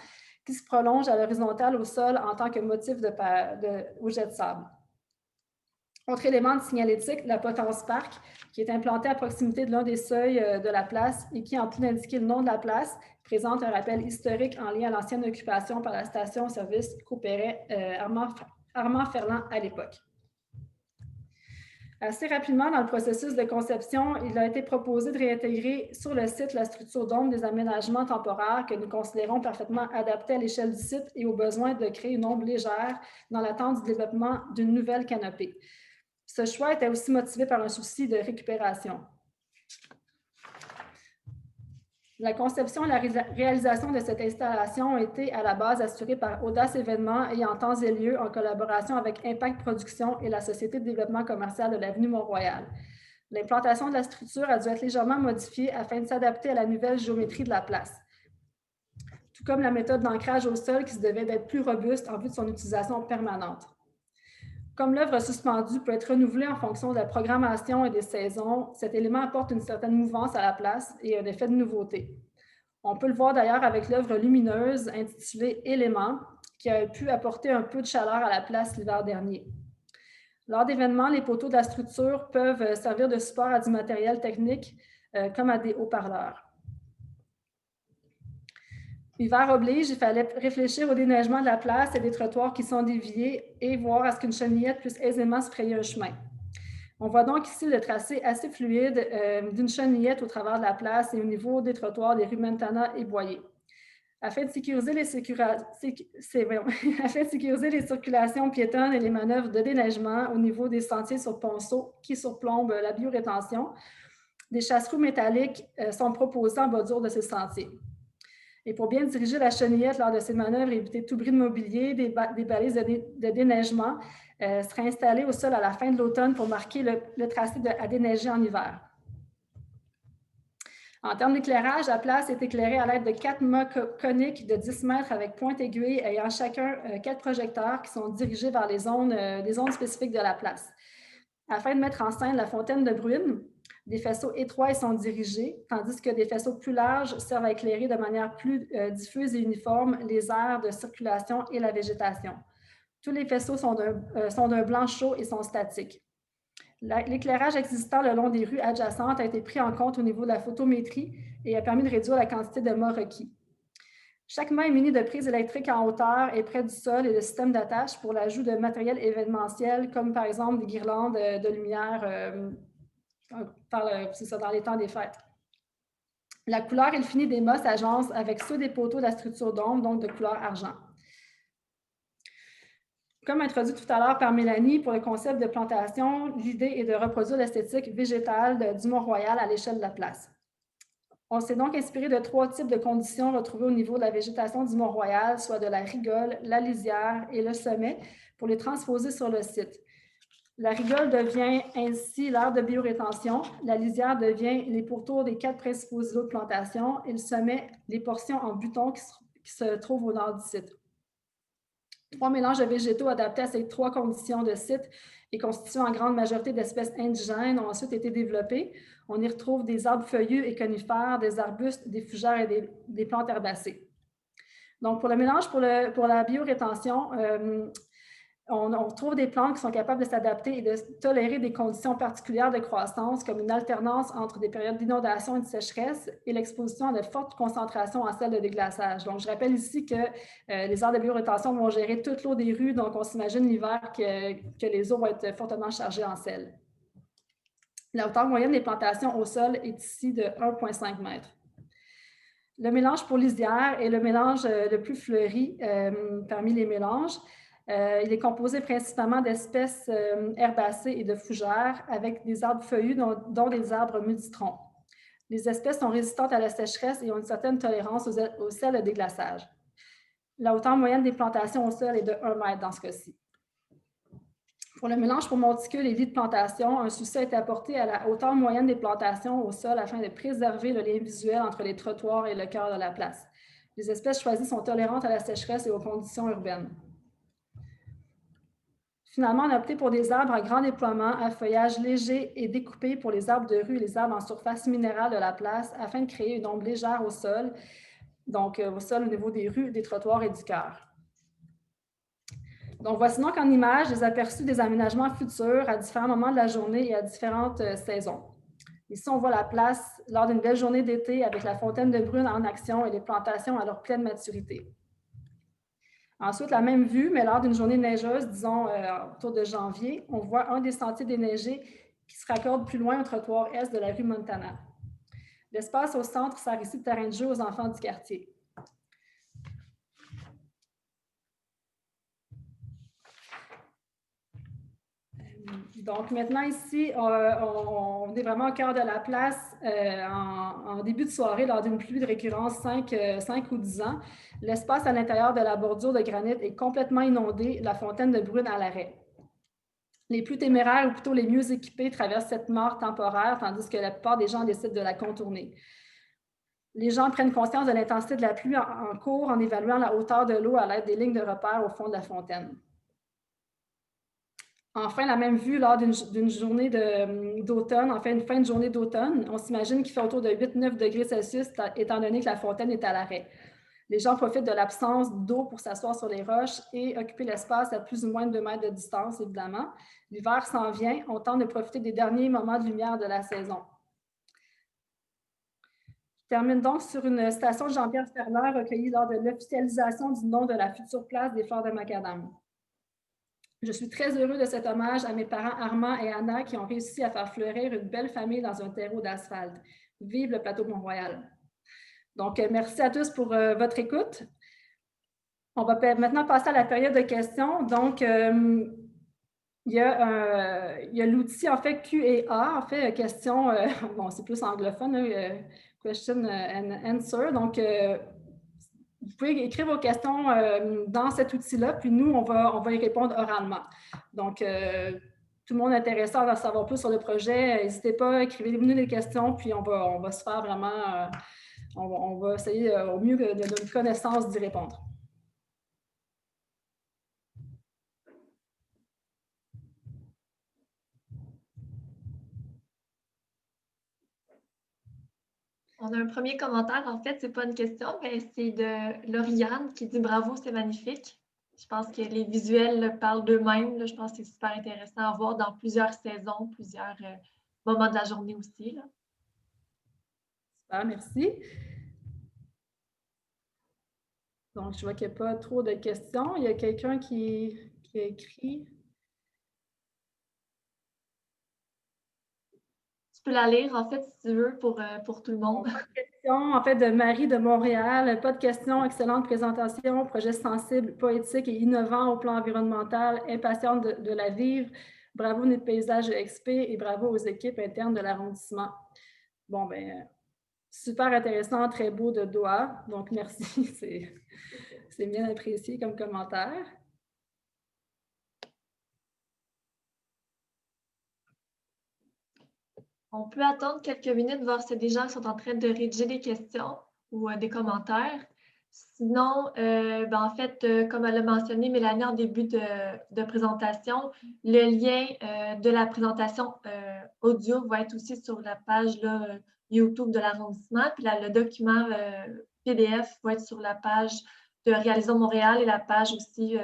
qui se prolonge à l'horizontale au sol en tant que motif au jet de sable. Autre élément de signalétique, la potence parc, qui est implantée à proximité de l'un des seuils de la place et qui, en plus d'indiquer le nom de la place, présente un rappel historique en lien à l'ancienne occupation par la station-service qu'opérait Armand Ferland à l'époque. Assez rapidement, dans le processus de conception, il a été proposé de réintégrer sur le site la structure d'ombre des aménagements temporaires que nous considérons parfaitement adaptés à l'échelle du site et au besoin de créer une ombre légère dans l'attente du développement d'une nouvelle canopée. Ce choix était aussi motivé par un souci de récupération. La conception et la réalisation de cette installation ont été à la base assurées par Audace Événements et en temps et lieu en collaboration avec Impact Production et la Société de développement commercial de l'avenue Mont-Royal. L'implantation de la structure a dû être légèrement modifiée afin de s'adapter à la nouvelle géométrie de la place, tout comme la méthode d'ancrage au sol qui se devait d'être plus robuste en vue de son utilisation permanente. Comme l'œuvre suspendue peut être renouvelée en fonction de la programmation et des saisons, cet élément apporte une certaine mouvance à la place et un effet de nouveauté. On peut le voir d'ailleurs avec l'œuvre lumineuse intitulée « Éléments » qui a pu apporter un peu de chaleur à la place l'hiver dernier. Lors d'événements, les poteaux de la structure peuvent servir de support à du matériel technique comme à des haut-parleurs. Hiver oblige, il fallait réfléchir au déneigement de la place et des trottoirs qui sont déviés et voir à ce qu'une chenillette puisse aisément se frayer un chemin. On voit donc ici le tracé assez fluide d'une chenillette au travers de la place et au niveau des trottoirs des rues Mentana et Boyer. Afin de sécuriser les circulations piétonnes et les manœuvres de déneigement au niveau des sentiers sur ponceau qui surplombent la biorétention, des chasse-roues métalliques sont proposés en bordure de ces sentiers. Et pour bien diriger la chenillette lors de ces manœuvres et éviter tout bris de mobilier, des balises de déneigement seraient installées au sol à la fin de l'automne pour marquer le tracé à déneiger en hiver. En termes d'éclairage, la place est éclairée à l'aide de 4 mâts coniques de 10 mètres avec pointe-aiguille ayant chacun 4 projecteurs qui sont dirigés vers les zones spécifiques de la place. Afin de mettre en scène la fontaine de Bruine, des faisceaux étroits y sont dirigés, tandis que des faisceaux plus larges servent à éclairer de manière plus diffuse et uniforme les aires de circulation et la végétation. Tous les faisceaux sont d'un blanc chaud et sont statiques. L'éclairage existant le long des rues adjacentes a été pris en compte au niveau de la photométrie et a permis de réduire la quantité de mâts requis. Chaque mât est muni de prises électriques en hauteur et près du sol et de systèmes d'attache pour l'ajout de matériel événementiel, comme par exemple des guirlandes de lumière dans les temps des fêtes. La couleur et le fini des mâts s'agencent avec ceux des poteaux de la structure d'ombre, donc de couleur argent. Comme introduit tout à l'heure par Mélanie, pour le concept de plantation, l'idée est de reproduire l'esthétique végétale du Mont-Royal à l'échelle de la place. On s'est donc inspiré de 3 types de conditions retrouvées au niveau de la végétation du Mont-Royal, soit de la rigole, la lisière et le sommet, pour les transposer sur le site. La rigole devient ainsi l'aire de biorétention, la lisière devient les pourtours des 4 principaux îlots de plantation et le sommet, les portions en buton qui se trouvent au nord du site. 3 mélanges de végétaux adaptés à ces 3 conditions de site et constitués en grande majorité d'espèces indigènes ont ensuite été développés. On y retrouve des arbres feuillus et conifères, des arbustes, des fougères et des plantes herbacées. Donc, pour le mélange pour la biorétention, on retrouve des plantes qui sont capables de s'adapter et de tolérer des conditions particulières de croissance, comme une alternance entre des périodes d'inondation et de sécheresse et l'exposition à de fortes concentrations en sel de déglaçage. Donc, je rappelle ici que les aires de biorétention vont gérer toute l'eau des rues, donc on s'imagine l'hiver que les eaux vont être fortement chargées en sel. La hauteur moyenne des plantations au sol est ici de 1,5 m. Le mélange pour lisière est le mélange le plus fleuri parmi les mélanges. Il est composé principalement d'espèces herbacées et de fougères avec des arbres feuillus, dont des arbres multitrons. Les espèces sont résistantes à la sécheresse et ont une certaine tolérance au sel de déglaçage. La hauteur moyenne des plantations au sol est de 1 m dans ce cas-ci. Pour le mélange pour monticules et lits de plantation, un souci a été apporté à la hauteur moyenne des plantations au sol afin de préserver le lien visuel entre les trottoirs et le cœur de la place. Les espèces choisies sont tolérantes à la sécheresse et aux conditions urbaines. Finalement, on a opté pour des arbres à grand déploiement, à feuillage léger et découpé pour les arbres de rue et les arbres en surface minérale de la place afin de créer une ombre légère au sol, donc au sol au niveau des rues, des trottoirs et du cœur. Donc, voici donc en image des aperçus des aménagements futurs à différents moments de la journée et à différentes saisons. Ici, on voit la place lors d'une belle journée d'été avec la fontaine de Bruine en action et les plantations à leur pleine maturité. Ensuite, la même vue, mais lors d'une journée neigeuse, disons autour de janvier, on voit un des sentiers déneigés qui se raccorde plus loin au trottoir est de la rue Montana. L'espace au centre sert ici de terrain de jeu aux enfants du quartier. Donc maintenant ici, on est vraiment au cœur de la place en début de soirée lors d'une pluie de récurrence 5 ou 10 ans. L'espace à l'intérieur de la bordure de granit est complètement inondé, la fontaine de Bruine à l'arrêt. Les plus téméraires, ou plutôt les mieux équipés, traversent cette mare temporaire, tandis que la plupart des gens décident de la contourner. Les gens prennent conscience de l'intensité de la pluie en cours en évaluant la hauteur de l'eau à l'aide des lignes de repère au fond de la fontaine. Enfin, la même vue lors d'une journée d'automne, enfin une fin de journée d'automne, on s'imagine qu'il fait autour de 8-9 degrés Celsius étant donné que la fontaine est à l'arrêt. Les gens profitent de l'absence d'eau pour s'asseoir sur les roches et occuper l'espace à plus ou moins de 2 mètres de distance, évidemment. L'hiver s'en vient, on tente de profiter des derniers moments de lumière de la saison. Je termine donc sur une citation de Jean-Pierre Ferland recueillie lors de l'officialisation du nom de la future place des Fleurs de Macadam. Je suis très heureux de cet hommage à mes parents Armand et Anna qui ont réussi à faire fleurir une belle famille dans un terreau d'asphalte. Vive le plateau Mont-Royal! Donc, merci à tous pour votre écoute. On va maintenant passer à la période de questions. Donc, il y a l'outil, en fait, Q&A, en fait, question, bon, c'est plus anglophone, question and answer. Donc, vous pouvez écrire vos questions dans cet outil-là, puis nous, on va y répondre oralement. Donc, tout le monde intéressé à en savoir plus sur le projet, n'hésitez pas, écrivez-nous des questions, puis on va se faire vraiment, on va essayer au mieux de notre connaissance d'y répondre. On a un premier commentaire, en fait, c'est pas une question, mais c'est de Lauriane qui dit « Bravo, c'est magnifique ». Je pense que les visuels parlent d'eux-mêmes. Je pense que c'est super intéressant à voir dans plusieurs saisons, plusieurs moments de la journée aussi. Là. Super, merci. Donc, je vois qu'il n'y a pas trop de questions. Il y a quelqu'un qui a écrit. Tu peux la lire, en fait, si tu veux, pour tout le monde. En fait, de Marie de Montréal. Pas de questions, excellente présentation, projet sensible, poétique et innovant au plan environnemental, impatiente de la vivre. Bravo Nid Paysage XP et bravo aux équipes internes de l'arrondissement. Bon, ben, super intéressant, très beau de doigt. Donc, merci, c'est bien apprécié comme commentaire. On peut attendre quelques minutes, voir si des gens sont en train de rédiger des questions ou des commentaires. Sinon, en fait, comme elle a mentionné, Mélanie, en début de présentation, le lien de la présentation audio va être aussi sur la page là, YouTube de l'arrondissement. Puis là, le document PDF va être sur la page de Réalisons Montréal et la page aussi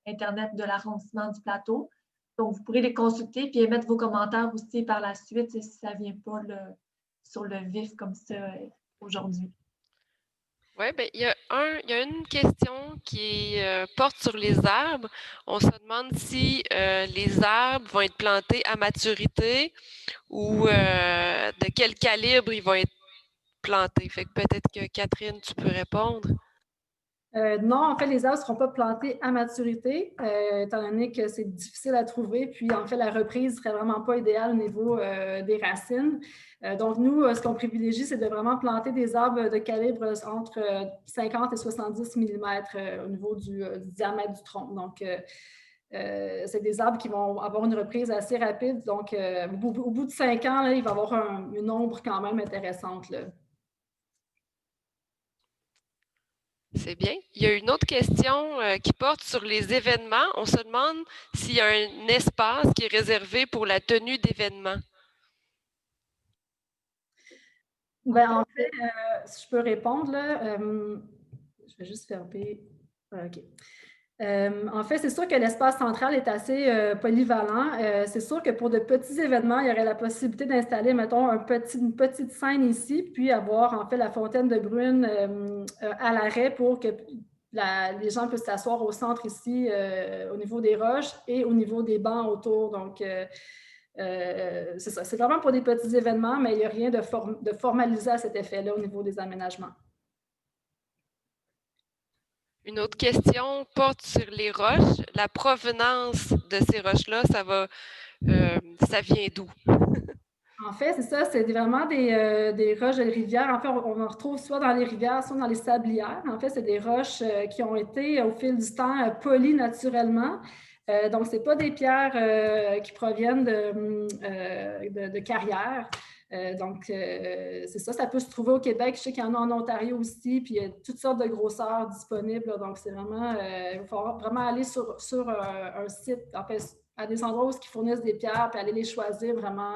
Internet de l'arrondissement du Plateau. Donc, vous pourrez les consulter puis émettre vos commentaires aussi par la suite si ça ne vient pas sur le vif comme ça aujourd'hui. Oui, bien, il y a une question qui porte sur les arbres. On se demande si les arbres vont être plantés à maturité ou de quel calibre ils vont être plantés. Fait que peut-être que Catherine, tu peux répondre. Non, en fait, les arbres ne seront pas plantés à maturité, étant donné que c'est difficile à trouver. Puis, en fait, la reprise ne serait vraiment pas idéale au niveau des racines. Donc, nous, ce qu'on privilégie, c'est de vraiment planter des arbres de calibre entre 50 et 70 mm au niveau du diamètre du tronc. Donc, c'est des arbres qui vont avoir une reprise assez rapide. Donc, au bout de 5 ans, là, il va y avoir une ombre quand même intéressante, là. C'est bien. Il y a une autre question qui porte sur les événements. On se demande s'il y a un espace qui est réservé pour la tenue d'événements. Ben, en fait, si je peux répondre, là, je vais juste fermer. OK. En fait, c'est sûr que l'espace central est assez polyvalent. C'est sûr que pour de petits événements, il y aurait la possibilité d'installer, mettons, une petite scène ici, puis avoir en fait la fontaine de Brune à l'arrêt pour que les gens puissent s'asseoir au centre ici, au niveau des roches et au niveau des bancs autour. Donc, c'est ça. C'est vraiment pour des petits événements, mais il n'y a rien de formalisé à cet effet-là au niveau des aménagements. Une autre question porte sur les roches. La provenance de ces roches-là, ça vient d'où? En fait, c'est ça, c'est vraiment des roches de rivière. En fait, on en retrouve soit dans les rivières, soit dans les sablières. En fait, c'est des roches qui ont été, au fil du temps, polies naturellement. Donc, ce n'est pas des pierres qui proviennent de carrières. Donc, c'est ça, ça peut se trouver au Québec. Je sais qu'il y en a en Ontario aussi, puis il y a toutes sortes de grosseurs disponibles. Là, donc, c'est vraiment, il va falloir vraiment aller sur un site, en fait, à des endroits où ils fournissent des pierres, puis aller les choisir vraiment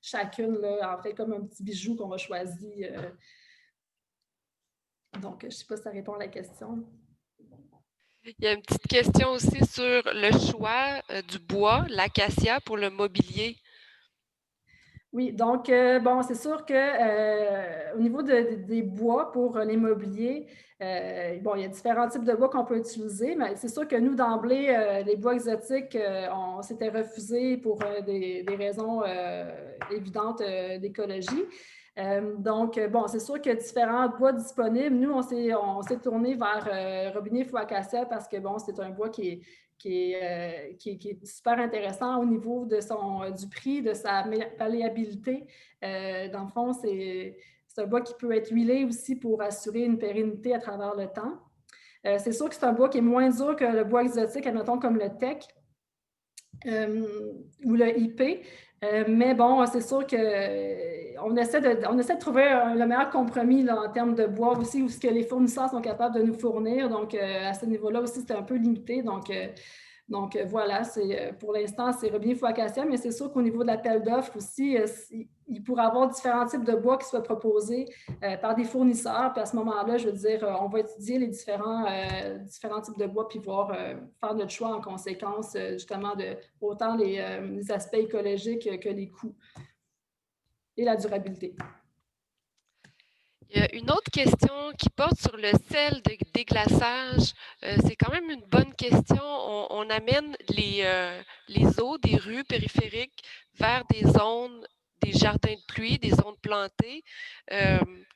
chacune, là, en fait, comme un petit bijou qu'on va choisir. Donc, je ne sais pas si ça répond à la question. Il y a une petite question aussi sur le choix du bois, l'acacia, pour le mobilier. Oui, donc, bon, c'est sûr qu'au niveau des bois pour les mobiliers, bon, il y a différents types de bois qu'on peut utiliser, mais c'est sûr que nous, d'emblée, les bois exotiques, on s'était refusé pour des raisons évidentes d'écologie. Donc, bon, c'est sûr qu'il y a différents bois disponibles. Nous, on s'est tourné vers Robinet Faux Acacia parce que, bon, c'est un bois qui est super intéressant au niveau du prix, de sa malléabilité. Dans le fond, C'est un bois qui peut être huilé aussi pour assurer une pérennité à travers le temps. C'est sûr que c'est un bois qui est moins dur que le bois exotique, admettons comme le teck ou le IP. Mais bon, c'est sûr qu'on essaie de trouver le meilleur compromis là, en termes de bois aussi, ou ce que les fournisseurs sont capables de nous fournir. Donc, à ce niveau-là aussi, c'est un peu limité. Donc voilà, pour l'instant, c'est Robinier Faux-Acacia, mais c'est sûr qu'au niveau de l'appel d'offres aussi, il pourrait y avoir différents types de bois qui soient proposés par des fournisseurs. Puis à ce moment-là, je veux dire, on va étudier les différents types de bois puis voir, faire notre choix en conséquence, justement, de autant les aspects écologiques que les coûts et la durabilité. Il y a une autre question qui porte sur le sel de déglaçage. C'est quand même une bonne question. On amène les eaux des rues périphériques vers des zones, des jardins de pluie, des zones plantées.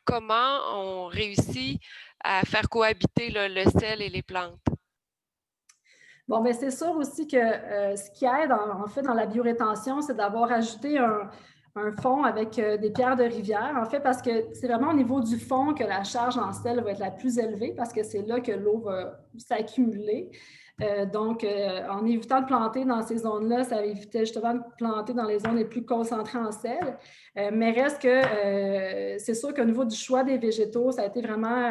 Comment on réussit à faire cohabiter le sel et les plantes? Bon, bien, c'est sûr aussi que ce qui aide en fait dans la biorétention, c'est d'avoir ajouté un fond avec des pierres de rivière, en fait, parce que c'est vraiment au niveau du fond que la charge en sel va être la plus élevée, parce que c'est là que l'eau va s'accumuler. Donc, en évitant de planter dans ces zones-là, ça évitait justement de planter dans les zones les plus concentrées en sel. Mais reste que c'est sûr qu'au niveau du choix des végétaux, ça a vraiment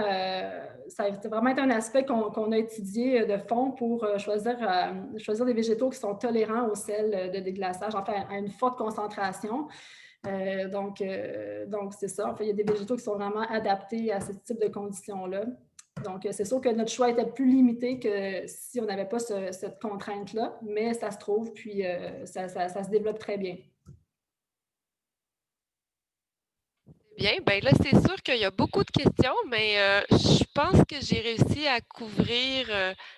été un aspect qu'on a étudié de fond pour choisir des végétaux qui sont tolérants au sel de déglaçage, enfin à une forte concentration. Donc c'est ça. En fait, il y a des végétaux qui sont vraiment adaptés à ce type de conditions-là. Donc, c'est sûr que notre choix était plus limité que si on n'avait pas cette contrainte-là, mais ça se trouve, puis ça se développe très bien. Bien, bien là, c'est sûr qu'il y a beaucoup de questions, mais je pense que j'ai réussi à couvrir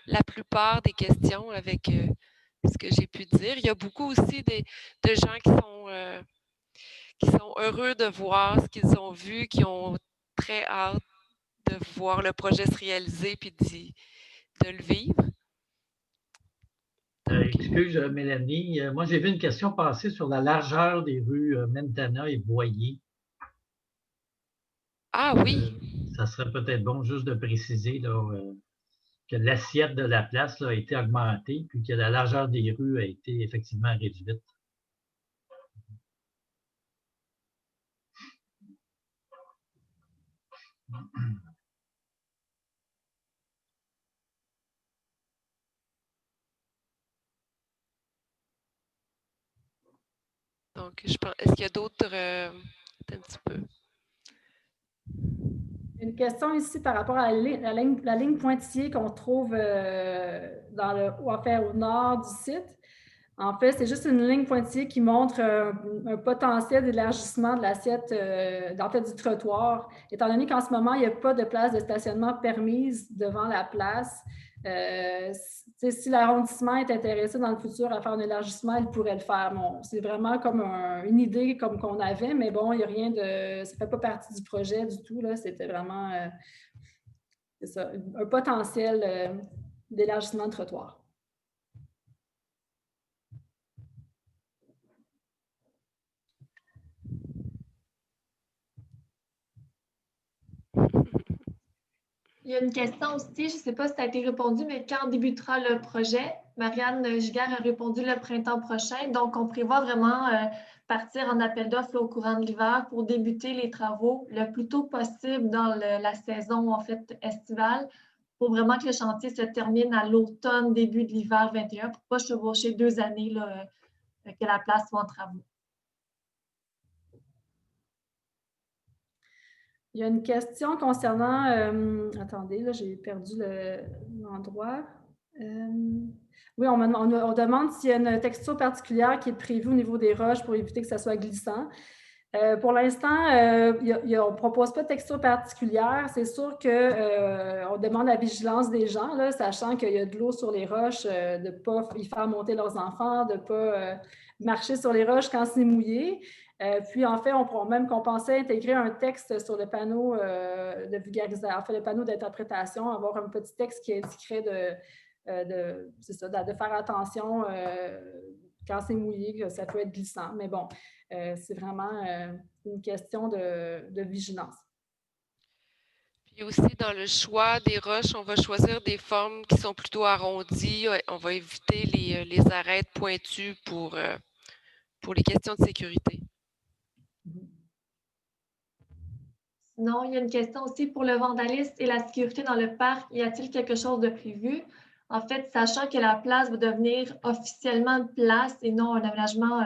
la plupart des questions avec ce que j'ai pu dire. Il y a beaucoup aussi de gens qui sont heureux de voir ce qu'ils ont vu, qui ont très hâte de voir le projet se réaliser puis de le vivre. Excuse, Mélanie. Moi, j'ai vu une question passer sur la largeur des rues Mentana et Boyer. Ah oui. Ça serait peut-être bon juste de préciser là, que l'assiette de la place là, a été augmentée, puis que la largeur des rues a été effectivement réduite. Donc, je pense, est-ce qu'il y a d'autres... un petit peu. Une question ici par rapport à la ligne pointillée qu'on trouve au nord du site. En fait, c'est juste une ligne pointillée qui montre un potentiel d'élargissement de l'assiette du trottoir. Étant donné qu'en ce moment, il n'y a pas de place de stationnement permise devant la place, si l'arrondissement est intéressé dans le futur à faire un élargissement, il pourrait le faire. Bon, c'est vraiment comme une idée comme qu'on avait, mais bon, il n'y a rien de... Ça ne fait pas partie du projet du tout. C'était vraiment c'est ça, un potentiel d'élargissement de trottoir. Il y a une question aussi, je ne sais pas si ça a été répondu, mais quand débutera le projet? Marianne Giguère a répondu le printemps prochain. Donc, on prévoit vraiment partir en appel d'offres au courant de l'hiver pour débuter les travaux le plus tôt possible dans la saison en fait estivale, pour vraiment que le chantier se termine à l'automne, début de l'hiver 21, pour ne pas chevaucher 2 années là, que la place soit en travaux. Il y a une question concernant... attendez, là, j'ai perdu l'endroit. Oui, on demande s'il y a une texture particulière qui est prévue au niveau des roches pour éviter que ça soit glissant. Pour l'instant, on ne propose pas de texture particulière. C'est sûr qu'on demande la vigilance des gens, là, sachant qu'il y a de l'eau sur les roches, de ne pas y faire monter leurs enfants, de ne pas marcher sur les roches quand c'est mouillé. Puis, en fait, qu'on pensait intégrer un texte sur le panneau de vulgarisation, en fait, le panneau d'interprétation, avoir un petit texte qui indiquerait de faire attention quand c'est mouillé, que ça peut être glissant. Mais bon, c'est vraiment une question de vigilance. Puis aussi, dans le choix des roches, on va choisir des formes qui sont plutôt arrondies. On va éviter les arêtes pointues pour les questions de sécurité. Sinon, il y a une question aussi pour le vandalisme et la sécurité dans le parc. Y a-t-il quelque chose de prévu? En fait, sachant que la place va devenir officiellement une place et non un aménagement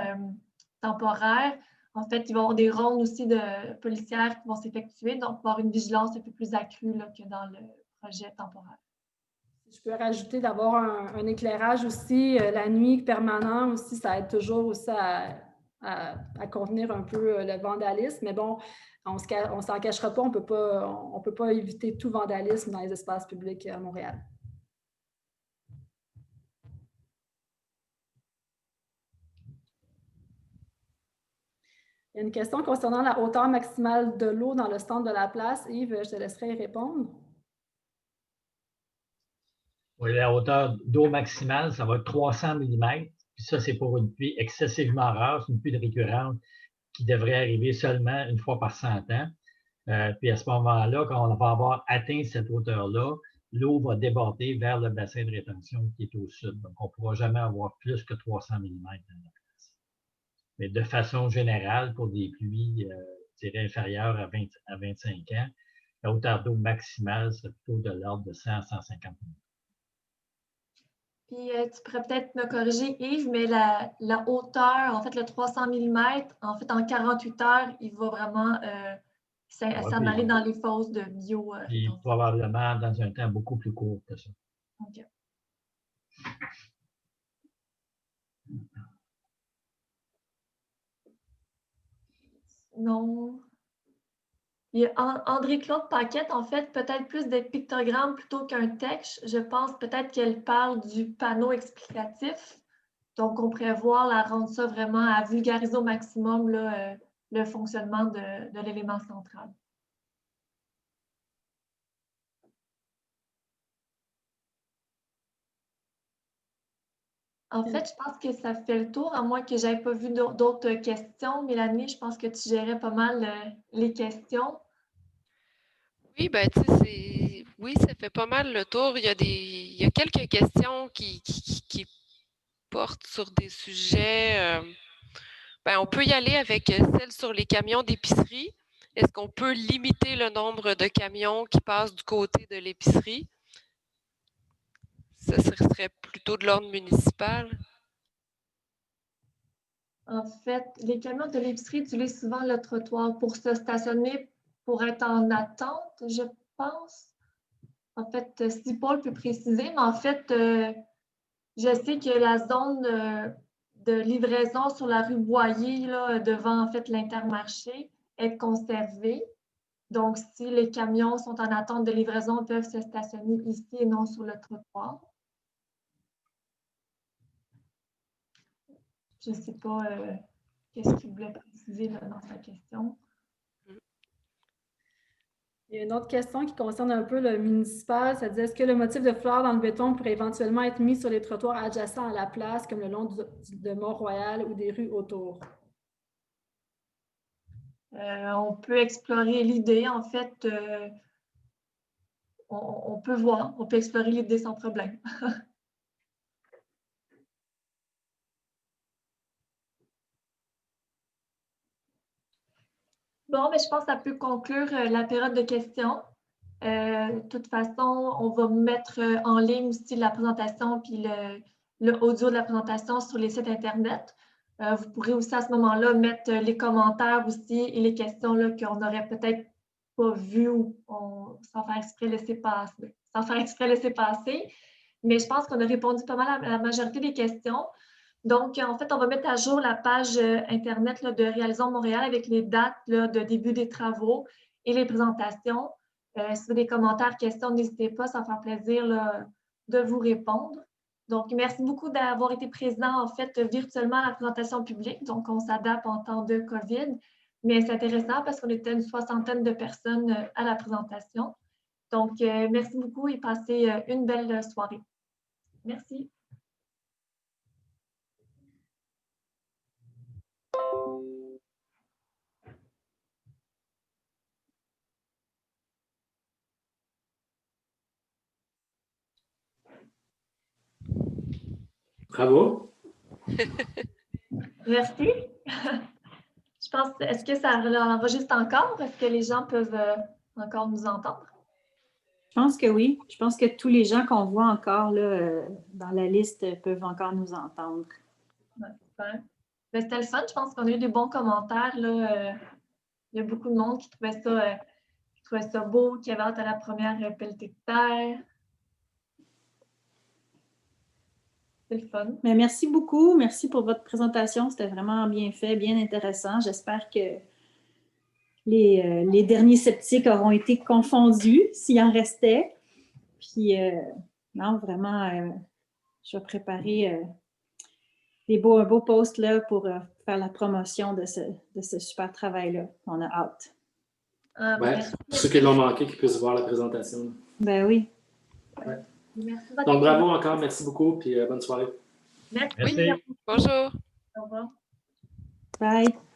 temporaire, en fait, il va y avoir des rondes aussi de policières qui vont s'effectuer, donc il va y avoir une vigilance un peu plus accrue là, que dans le projet temporaire. Je peux rajouter d'avoir un éclairage aussi la nuit permanent aussi, ça aide toujours aussi à contenir un peu le vandalisme. Mais bon, on ne s'en cachera pas, on peut pas éviter tout vandalisme dans les espaces publics à Montréal. Il y a une question concernant la hauteur maximale de l'eau dans le centre de la place. Yves, je te laisserai y répondre. Oui, la hauteur d'eau maximale, ça va être 300 mm. Puis ça, c'est pour une pluie excessivement rare, c'est une pluie récurrente qui devrait arriver seulement une fois par 100 ans. Puis à ce moment-là, quand on va avoir atteint cette hauteur-là, l'eau va déborder vers le bassin de rétention qui est au sud. Donc, on ne pourra jamais avoir plus que 300 mm dans la place. Mais de façon générale, pour des pluies, je dirais, inférieures à 25 ans, la hauteur d'eau maximale, c'est plutôt de l'ordre de 100 à 150 mm. Puis tu pourrais peut-être me corriger, Yves, mais la hauteur, en fait, le 300 mm, en fait, en 48 heures, il va vraiment s'en aller dans les fosses de bio. Puis probablement dans un temps beaucoup plus court que ça. OK. Non. Il y a André-Claude Paquette, en fait, peut-être plus des pictogrammes plutôt qu'un texte. Je pense peut-être qu'elle parle du panneau explicatif. Donc, on prévoit la rendre ça vraiment à vulgariser au maximum là, le fonctionnement de l'élément central. En fait, je pense que ça fait le tour, à moins que je n'aie pas vu d'autres questions. Mélanie, je pense que tu gérais pas mal les questions. Oui, ben, tu sais, oui, ça fait pas mal le tour. Il y a quelques questions qui portent sur des sujets. Ben, on peut y aller avec celle sur les camions d'épicerie. Est-ce qu'on peut limiter le nombre de camions qui passent du côté de l'épicerie? Ça serait plutôt de l'ordre municipal. En fait, les camions de l'épicerie utilisent souvent le trottoir pour se stationner, pour être en attente, je pense. En fait, si Paul peut préciser, mais en fait, je sais que la zone de livraison sur la rue Boyer, là, devant en fait l'Intermarché, est conservée. Donc, si les camions sont en attente de livraison, ils peuvent se stationner ici et non sur le trottoir. Je ne sais pas qu'est-ce qu'il voulait préciser là, dans sa question. Il y a une autre question qui concerne un peu le municipal. Ça dit, est-ce que le motif de fleurs dans le béton pourrait éventuellement être mis sur les trottoirs adjacents à la place, comme le long de Mont-Royal ou des rues autour? On peut explorer l'idée. En fait, on peut voir, on peut explorer l'idée sans problème. Bon, mais je pense que ça peut conclure la période de questions. De toute façon, on va mettre en ligne aussi la présentation puis le audio de la présentation sur les sites Internet. Vous pourrez aussi à ce moment-là mettre les commentaires aussi et les questions qu'on n'aurait peut-être pas vues ou sans faire exprès laisser passer. Mais je pense qu'on a répondu pas mal à la majorité des questions. Donc, en fait, on va mettre à jour la page Internet là, de Réalisons Montréal avec les dates là, de début des travaux et les présentations. Si vous avez des commentaires, questions, n'hésitez pas, ça va faire plaisir là, de vous répondre. Donc, merci beaucoup d'avoir été présent, en fait, virtuellement à la présentation publique. Donc, on s'adapte en temps de COVID, mais c'est intéressant parce qu'on était une 60aine de personnes à la présentation. Donc, merci beaucoup et passez une belle soirée. Merci. Bravo. Merci. Je pense, est-ce que ça enregistre encore? Est-ce que les gens peuvent encore nous entendre? Je pense que oui. Je pense que tous les gens qu'on voit encore là, dans la liste peuvent encore nous entendre. Ouais, super. Ben, c'était le fun. Je pense qu'on a eu des bons commentaires. Là. Il y a beaucoup de monde qui trouvait ça beau, qui avait hâte à la première pelletée de terre. C'est le fun. Mais merci beaucoup. Merci pour votre présentation. C'était vraiment bien fait, bien intéressant. J'espère que les derniers sceptiques auront été confondus, s'il en restait. Puis, non, vraiment, je vais préparer un beau post là, pour faire la promotion de ce super travail-là. On a hâte. Ouais, pour ceux qui l'ont manqué, qui puissent voir la présentation. Ben oui. Ouais. Merci. Donc, bravo encore. Merci beaucoup. Puis, bonne soirée. Merci. Merci. Bonjour. Au revoir. Bye.